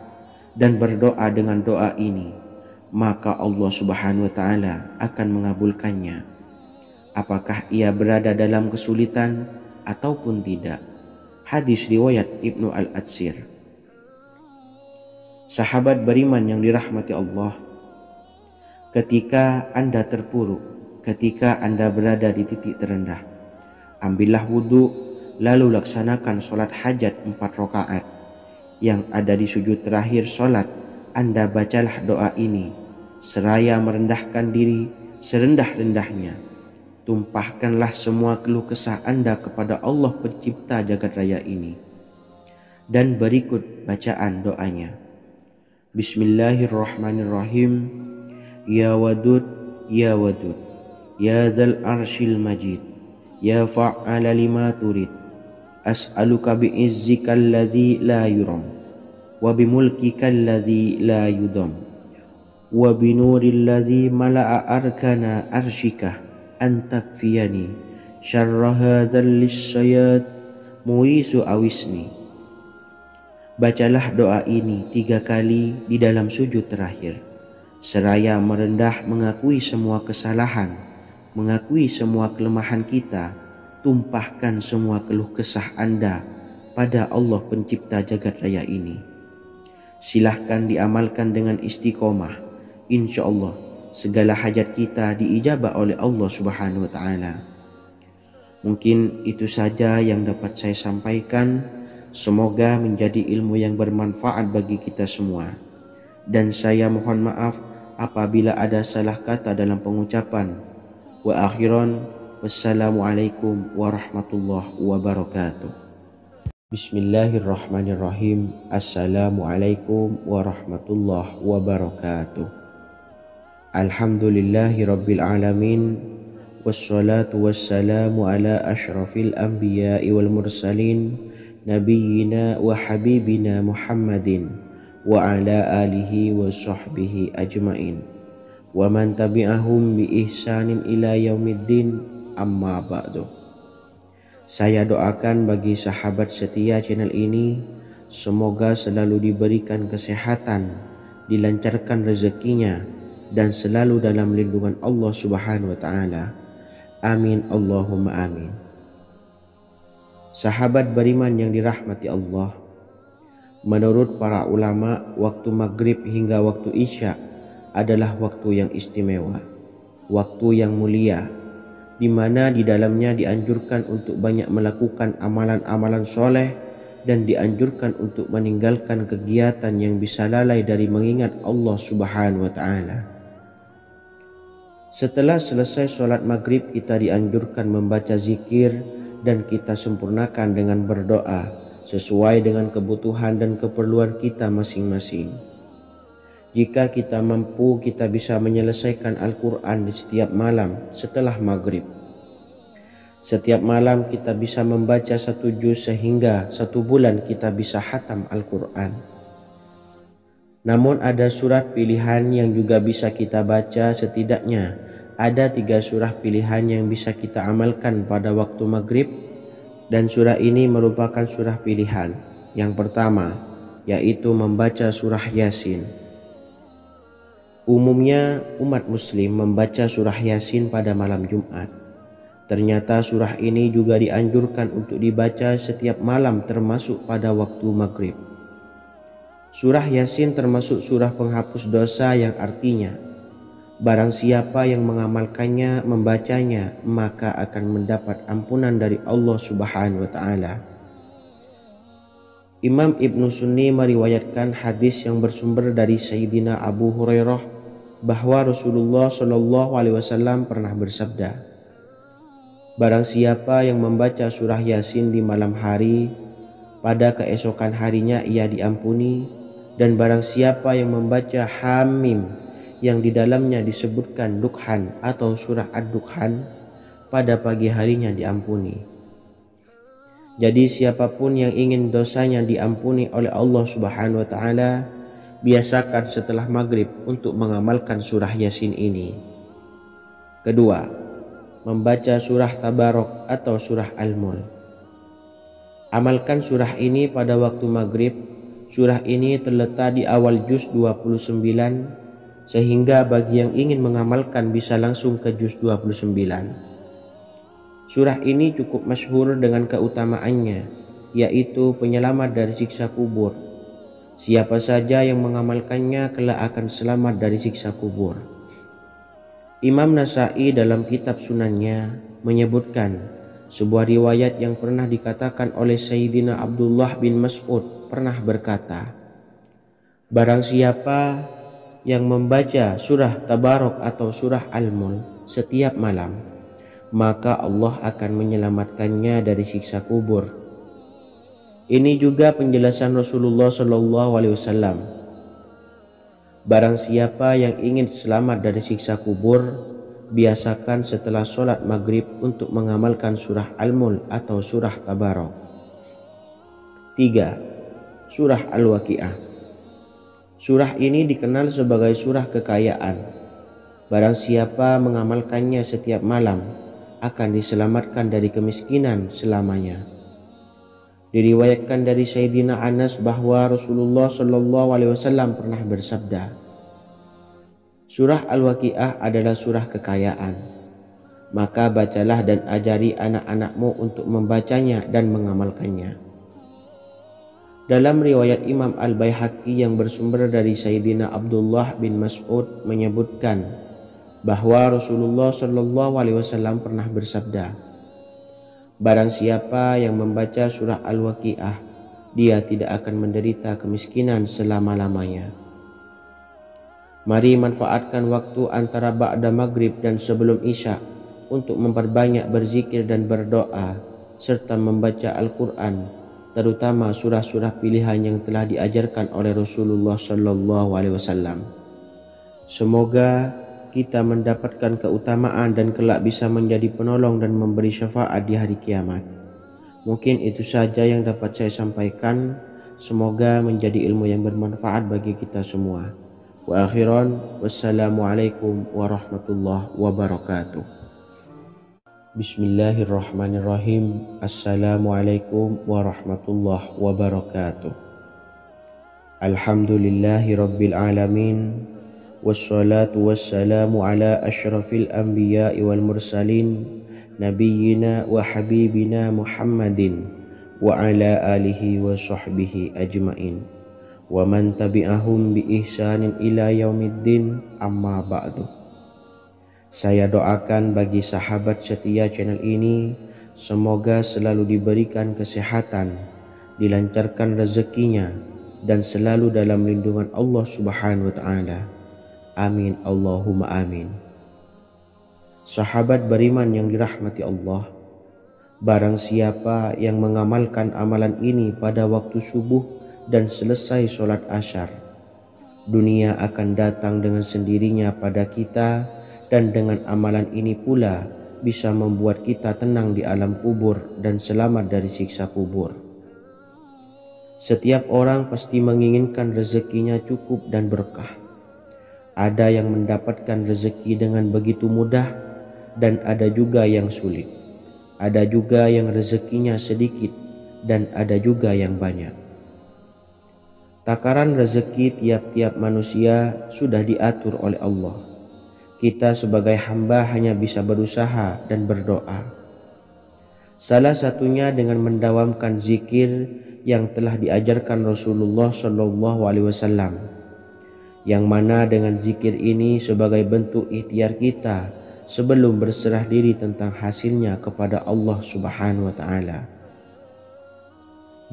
dan berdoa dengan doa ini, maka Allah Subhanahu wa ta'ala akan mengabulkannya, apakah ia berada dalam kesulitan ataupun tidak." Hadis riwayat Ibnu Al-Atsir. Sahabat beriman yang dirahmati Allah, ketika Anda terpuruk, ketika Anda berada di titik terendah, ambillah wudu, lalu laksanakan sholat hajat 4 rakaat. Yang ada di sujud terakhir sholat, Anda bacalah doa ini, seraya merendahkan diri serendah-rendahnya. Tumpahkanlah semua keluh kesah Anda kepada Allah pencipta jagat raya ini. Dan berikut bacaan doanya. Bismillahirrahmanirrahim. Ya Wadud, Ya Wadud, Ya Zal Arshil Majid, Ya Fa'ala lima turid, as'aluka bi'izzika alladhi la yuram, wa bimulkika alladhi la yudam, wa binuril ladhi mala'a arkana arshika, antakfiyani syarra hadzal lisyayad muisu awisni. Bacalah doa ini 3 kali di dalam sujud terakhir, seraya merendah mengakui semua kesalahan, mengakui semua kelemahan kita. Tumpahkan semua keluh kesah Anda pada Allah pencipta jagat raya ini. Silahkan diamalkan dengan istiqomah. Insya Allah segala hajat kita diijabah oleh Allah Subhanahu wa ta'ala. Mungkin itu saja yang dapat saya sampaikan. Semoga menjadi ilmu yang bermanfaat bagi kita semua. Dan saya mohon maaf apabila ada salah kata dalam pengucapan. Wa akhiran, wassalamualaikum warahmatullahi wabarakatuh. Bismillahirrahmanirrahim. Assalamualaikum warahmatullahi wabarakatuh. Alhamdulillahi rabbil alamin, wassalatu wassalamu ala ashrafil anbiya'i wal mursalin, nabiyyina wa habibina Muhammadin wa ala alihi wa sahbihi ajmain wa man tabi'ahum bi ihsanin ila yaumiddin, amma ba'du. Saya doakan bagi sahabat setia channel ini, semoga selalu diberikan kesehatan, dilancarkan rezekinya, dan selalu dalam lindungan Allah Subhanahu wa Ta'ala. Amin Allahumma amin. Sahabat beriman yang dirahmati Allah, menurut para ulama, waktu maghrib hingga waktu isya adalah waktu yang istimewa, waktu yang mulia, di mana di dalamnya dianjurkan untuk banyak melakukan amalan-amalan soleh dan dianjurkan untuk meninggalkan kegiatan yang bisa lalai dari mengingat Allah Subhanahu wa Ta'ala. Setelah selesai sholat maghrib, kita dianjurkan membaca zikir dan kita sempurnakan dengan berdoa sesuai dengan kebutuhan dan keperluan kita masing-masing. Jika kita mampu, kita bisa menyelesaikan Al-Quran di setiap malam setelah maghrib. Setiap malam kita bisa membaca 1 juz sehingga 1 bulan kita bisa khatam Al-Quran. Namun ada surat pilihan yang juga bisa kita baca. Setidaknya ada 3 surah pilihan yang bisa kita amalkan pada waktu maghrib, dan surah ini merupakan surah pilihan. Yang pertama yaitu membaca surah Yasin. Umumnya umat muslim membaca surah Yasin pada malam Jumat. Ternyata surah ini juga dianjurkan untuk dibaca setiap malam termasuk pada waktu maghrib. Surah Yasin termasuk surah penghapus dosa, yang artinya barang siapa yang mengamalkannya, membacanya, maka akan mendapat ampunan dari Allah Subhanahu wa Ta'ala. Imam Ibnu Sunni meriwayatkan hadis yang bersumber dari Sayyidina Abu Hurairah bahwa Rasulullah SAW pernah bersabda, barang siapa yang membaca surah Yasin di malam hari, pada keesokan harinya ia diampuni, dan barang siapa yang membaca Hamim yang di dalamnya disebutkan Dukhan atau surah Ad-Dukhan, pada pagi harinya diampuni. Jadi siapapun yang ingin dosanya diampuni oleh Allah Subhanahu wa Ta'ala, biasakan setelah maghrib untuk mengamalkan surah Yasin ini. Kedua, membaca surah Tabarok atau surah Al-Mulk. Amalkan surah ini pada waktu maghrib. Surah ini terletak di awal juz 29, sehingga bagi yang ingin mengamalkan bisa langsung ke juz 29. Surah ini cukup masyhur dengan keutamaannya, yaitu penyelamat dari siksa kubur. Siapa saja yang mengamalkannya kelak akan selamat dari siksa kubur. Imam Nasai dalam kitab Sunannya menyebutkan sebuah riwayat yang pernah dikatakan oleh Sayyidina Abdullah bin Mas'ud pernah berkata, barang siapa yang membaca surah Tabarok atau surah Al-Mulk setiap malam, maka Allah akan menyelamatkannya dari siksa kubur. Ini juga penjelasan Rasulullah SAW. Barang siapa yang ingin selamat dari siksa kubur, biasakan setelah sholat maghrib untuk mengamalkan surah Al-Mulk atau surah Tabarok. 3. Surah Al-Waqi'ah. Surah ini dikenal sebagai surah kekayaan. Barang siapa mengamalkannya setiap malam akan diselamatkan dari kemiskinan selamanya. Diriwayatkan dari Sayyidina Anas bahwa Rasulullah SAW pernah bersabda, surah Al-Waqi'ah adalah surah kekayaan. Maka bacalah dan ajari anak-anakmu untuk membacanya dan mengamalkannya. Dalam riwayat Imam Al-Baihaqi yang bersumber dari Sayyidina Abdullah bin Mas'ud menyebutkan bahwa Rasulullah SAW pernah bersabda, barang siapa yang membaca surah Al-Waqi'ah, dia tidak akan menderita kemiskinan selama-lamanya. Mari manfaatkan waktu antara ba'da maghrib dan sebelum isya untuk memperbanyak berzikir dan berdoa serta membaca Al-Quran, terutama surah-surah pilihan yang telah diajarkan oleh Rasulullah SAW. Semoga kita mendapatkan keutamaan dan kelak bisa menjadi penolong dan memberi syafaat di hari kiamat. Mungkin itu saja yang dapat saya sampaikan. Semoga menjadi ilmu yang bermanfaat bagi kita semua. Wa akhiran, wassalamualaikum warahmatullahi wabarakatuh. Bismillahirrahmanirrahim. Assalamualaikum warahmatullahi wabarakatuh. Alhamdulillahi rabbil alamin. Wassalatu wassalamu ala asyrafil anbiya'i wal mursalin, nabiyyina wa habibina Muhammadin wa ala alihi wa sahbihi ajmain wa man tabi'ahum bi ihsanin ila yaumiddin, amma ba'du. Saya doakan bagi sahabat setia channel ini, semoga selalu diberikan kesehatan, dilancarkan rezekinya, dan selalu dalam lindungan Allah Subhanahu wa ta'ala. Amin Allahumma amin. Sahabat beriman yang dirahmati Allah, barang siapa yang mengamalkan amalan ini pada waktu subuh dan selesai sholat asyar, dunia akan datang dengan sendirinya pada kita, dan dengan amalan ini pula bisa membuat kita tenang di alam kubur dan selamat dari siksa kubur. Setiap orang pasti menginginkan rezekinya cukup dan berkah. Ada yang mendapatkan rezeki dengan begitu mudah, dan ada juga yang sulit. Ada juga yang rezekinya sedikit, dan ada juga yang banyak. Takaran rezeki tiap-tiap manusia sudah diatur oleh Allah. Kita sebagai hamba hanya bisa berusaha dan berdoa. Salah satunya dengan mendawamkan zikir yang telah diajarkan Rasulullah SAW, yang mana dengan zikir ini sebagai bentuk ikhtiar kita sebelum berserah diri tentang hasilnya kepada Allah Subhanahu wa ta'ala.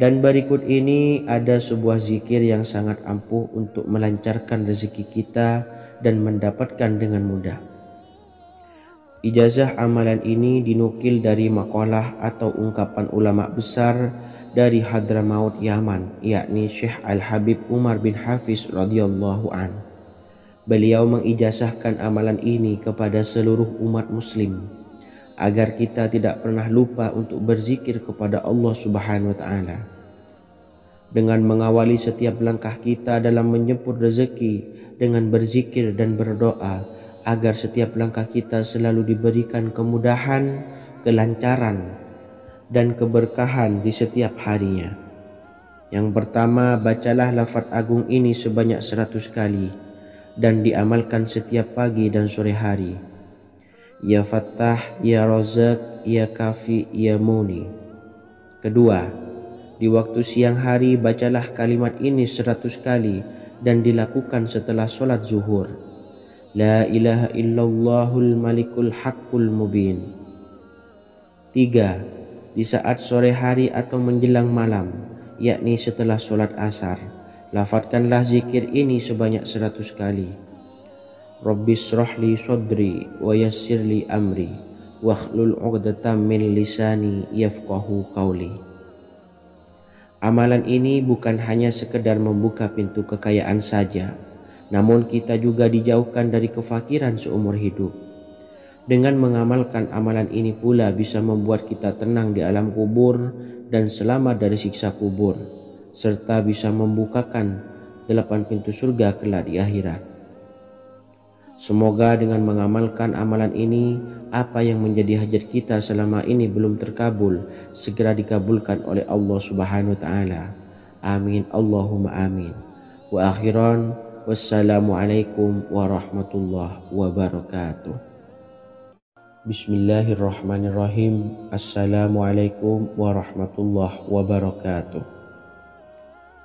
Dan berikut ini ada sebuah zikir yang sangat ampuh untuk melancarkan rezeki kita dan mendapatkan dengan mudah. Ijazah amalan ini dinukil dari makalah atau ungkapan ulama besar dari Hadramaut Yaman, yakni Syekh Al-Habib Umar bin Hafiz radhiyallahu an. Beliau mengijazahkan amalan ini kepada seluruh umat muslim agar kita tidak pernah lupa untuk berzikir kepada Allah Subhanahu wa ta'ala. Dengan mengawali setiap langkah kita dalam menjemput rezeki dengan berzikir dan berdoa agar setiap langkah kita selalu diberikan kemudahan, kelancaran, dan keberkahan di setiap harinya. Yang pertama, bacalah lafaz agung ini sebanyak 100 kali dan diamalkan setiap pagi dan sore hari. Ya Fattah, Ya Razak, Ya Kafi, Ya Muni. Kedua, di waktu siang hari bacalah kalimat ini 100 kali dan dilakukan setelah sholat zuhur. La ilaha illallahul malikul haqqul mubin. Tiga, di saat sore hari atau menjelang malam, yakni setelah sholat asar, lafadzkanlah zikir ini sebanyak 100 kali. Rabbis shrahli sodri wa yassirli amri wakhlul 'uqdatam min lisani yafqahu qawli. Amalan ini bukan hanya sekedar membuka pintu kekayaan saja, namun kita juga dijauhkan dari kefakiran seumur hidup. Dengan mengamalkan amalan ini pula bisa membuat kita tenang di alam kubur dan selamat dari siksa kubur, serta bisa membukakan 8 pintu surga kelak di akhirat. Semoga dengan mengamalkan amalan ini, apa yang menjadi hajat kita selama ini belum terkabul, segera dikabulkan oleh Allah Subhanahu wa ta'ala. Amin Allahumma amin. Wa akhiran, wassalamualaikum warahmatullahi wabarakatuh. Bismillahirrahmanirrahim. Assalamualaikum warahmatullahi wabarakatuh.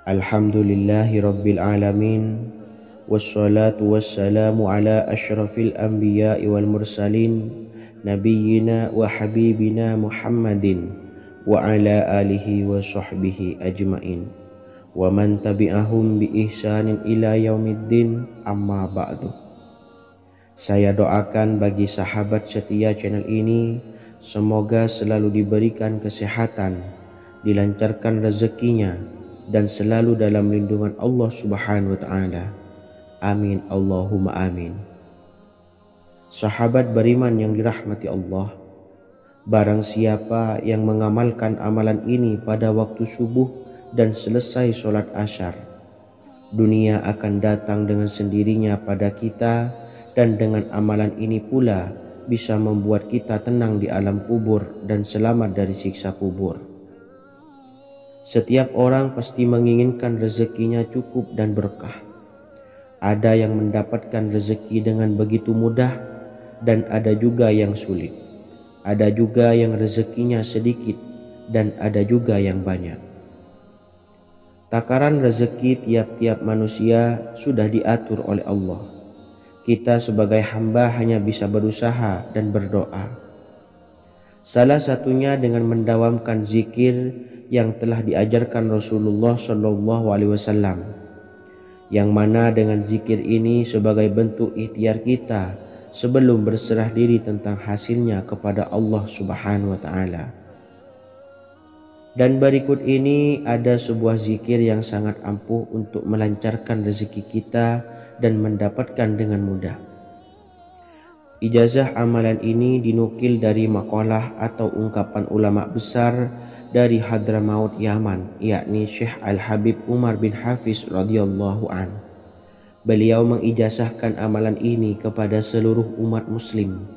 Alhamdulillahi rabbil alamin. Wassalatu wassalamu ala asyrafil anbiya'i wal mursalin, nabiyyina wa habibina Muhammadin wa ala alihi wa sahbihi ajmain wa man tabi'ahum bi ihsanin ila yaumiddin, amma ba'du. Saya doakan bagi sahabat setia channel ini, semoga selalu diberikan kesehatan, dilancarkan rezekinya, dan selalu dalam lindungan Allah Subhanahu wa ta'ala. Amin Allahumma amin. Sahabat beriman yang dirahmati Allah, barang siapa yang mengamalkan amalan ini pada waktu subuh dan selesai sholat asyar. Dunia akan datang dengan sendirinya pada kita, dan dengan amalan ini pula bisa membuat kita tenang di alam kubur dan selamat dari siksa kubur. Setiap orang pasti menginginkan rezekinya cukup dan berkah. Ada yang mendapatkan rezeki dengan begitu mudah, dan ada juga yang sulit. Ada juga yang rezekinya sedikit, dan ada juga yang banyak. Takaran rezeki tiap-tiap manusia sudah diatur oleh Allah. Kita sebagai hamba hanya bisa berusaha dan berdoa. Salah satunya dengan mendawamkan zikir yang telah diajarkan Rasulullah SAW, yang mana dengan zikir ini sebagai bentuk ikhtiar kita sebelum berserah diri tentang hasilnya kepada Allah Subhanahu wa Ta'ala. Dan berikut ini ada sebuah zikir yang sangat ampuh untuk melancarkan rezeki kita dan mendapatkan dengan mudah. Ijazah amalan ini dinukil dari makalah atau ungkapan ulama besar dari Hadramaut Yaman, yakni Syekh Al-Habib Umar bin Hafiz radhiyallahu an. Beliau mengijazahkan amalan ini kepada seluruh umat muslim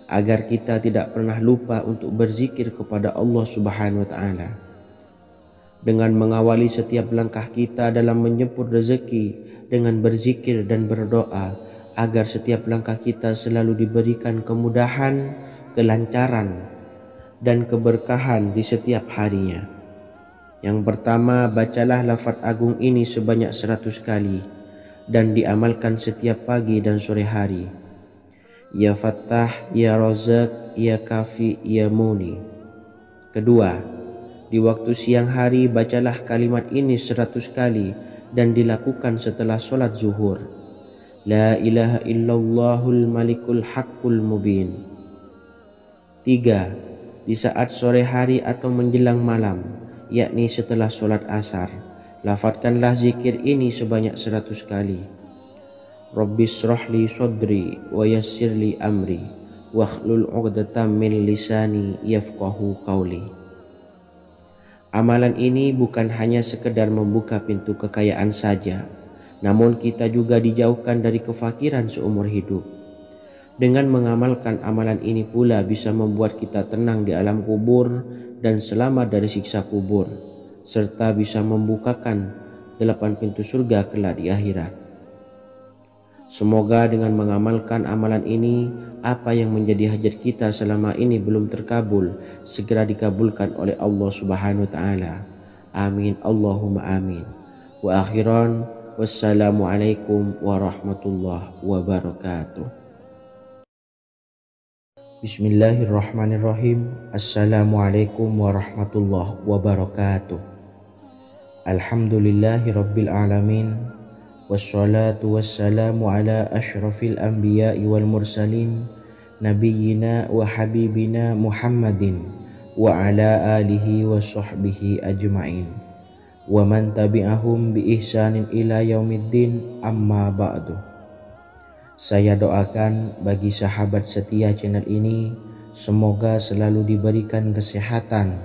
agar kita tidak pernah lupa untuk berzikir kepada Allah Subhanahu wa Ta'ala. Dengan mengawali setiap langkah kita dalam menjemput rezeki dengan berzikir dan berdoa agar setiap langkah kita selalu diberikan kemudahan, kelancaran, dan keberkahan di setiap harinya. Yang pertama, bacalah lafaz agung ini sebanyak 100 kali dan diamalkan setiap pagi dan sore hari. Ya Fattah, Ya Razak, Ya Kafi, Ya Muni. Kedua, di waktu siang hari bacalah kalimat ini 100 kali dan dilakukan setelah sholat zuhur. La ilaha illallahul malikul haqqul mubin. Tiga, di saat sore hari atau menjelang malam, yakni setelah sholat asar, lafadzkanlah zikir ini sebanyak 100 kali. Rabbis shrahli sodri wa yassirli amri wakhlul 'uqdatam min lisani yafqahu qawli. Amalan ini bukan hanya sekedar membuka pintu kekayaan saja, namun kita juga dijauhkan dari kefakiran seumur hidup. Dengan mengamalkan amalan ini pula bisa membuat kita tenang di alam kubur dan selamat dari siksa kubur, serta bisa membukakan 8 pintu surga kelak di akhirat. Semoga dengan mengamalkan amalan ini, apa yang menjadi hajat kita selama ini belum terkabul, segera dikabulkan oleh Allah Subhanahu wa Ta'ala. Amin Allahumma amin. Wa akhiran, wassalamualaikum warahmatullahi wabarakatuh. Bismillahirrahmanirrahim. Assalamualaikum warahmatullahi wabarakatuh. Alhamdulillahi rabbil alamin. Wassalatu wassalamu ala ashrafil anbiya'i wal mursalin, nabiyyina wa habibina Muhammadin wa ala alihi wa sahbihi ajma'in wa man tabi'ahum bi ihsanin ila yaumiddin, amma ba'du. Saya doakan bagi sahabat setia channel ini, semoga selalu diberikan kesehatan,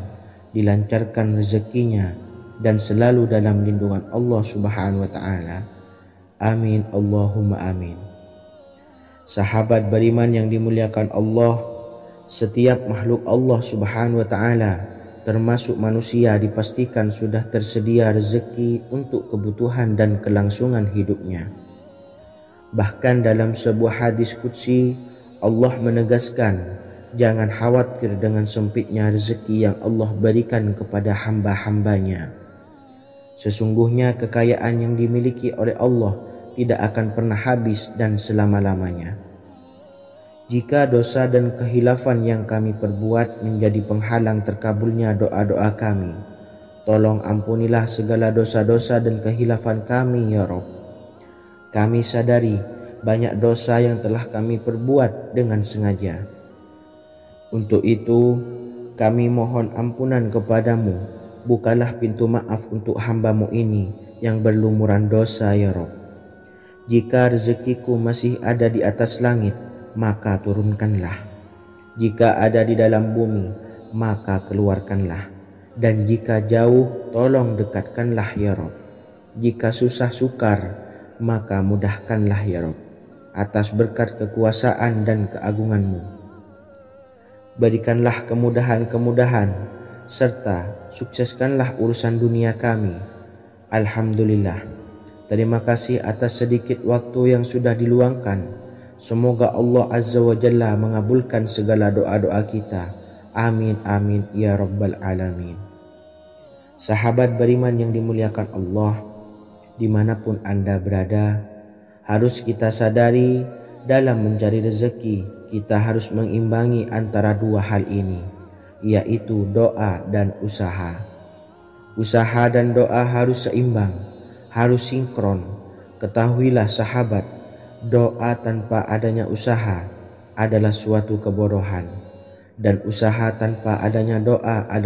dilancarkan rezekinya, dan selalu dalam lindungan Allah Subhanahu wa Ta'ala. Amin Allahumma amin. Sahabat beriman yang dimuliakan Allah, setiap makhluk Allah Subhanahu wa Ta'ala termasuk manusia dipastikan sudah tersedia rezeki untuk kebutuhan dan kelangsungan hidupnya. Bahkan dalam sebuah hadis qudsi, Allah menegaskan, jangan khawatir dengan sempitnya rezeki yang Allah berikan kepada hamba-hambanya. Sesungguhnya kekayaan yang dimiliki oleh Allah tidak akan pernah habis dan selama-lamanya. Jika dosa dan kehilafan yang kami perbuat menjadi penghalang terkabulnya doa-doa kami, tolong ampunilah segala dosa-dosa dan kehilafan kami ya Rabb. Kami sadari banyak dosa yang telah kami perbuat dengan sengaja. Untuk itu, kami mohon ampunan kepadamu. Bukalah pintu maaf untuk hamba-Mu ini yang berlumuran dosa ya Rabb. Jika rezekiku masih ada di atas langit, maka turunkanlah. Jika ada di dalam bumi, maka keluarkanlah. Dan jika jauh, tolong dekatkanlah ya Rob. Jika susah sukar, maka mudahkanlah ya Rob, atas berkat kekuasaan dan keagungan-Mu. Berikanlah kemudahan-kemudahan, serta sukseskanlah urusan dunia kami. Alhamdulillah. Terima kasih atas sedikit waktu yang sudah diluangkan. Semoga Allah Azza wa Jalla mengabulkan segala doa-doa kita. Amin amin ya rabbal alamin. Sahabat beriman yang dimuliakan Allah, dimanapun Anda berada, harus kita sadari dalam mencari rezeki kita harus mengimbangi antara dua hal ini, yaitu doa dan usaha. Usaha dan doa harus seimbang, harus sinkron. Ketahuilah sahabat, doa tanpa adanya usaha adalah suatu kebodohan, dan usaha tanpa adanya doa adalah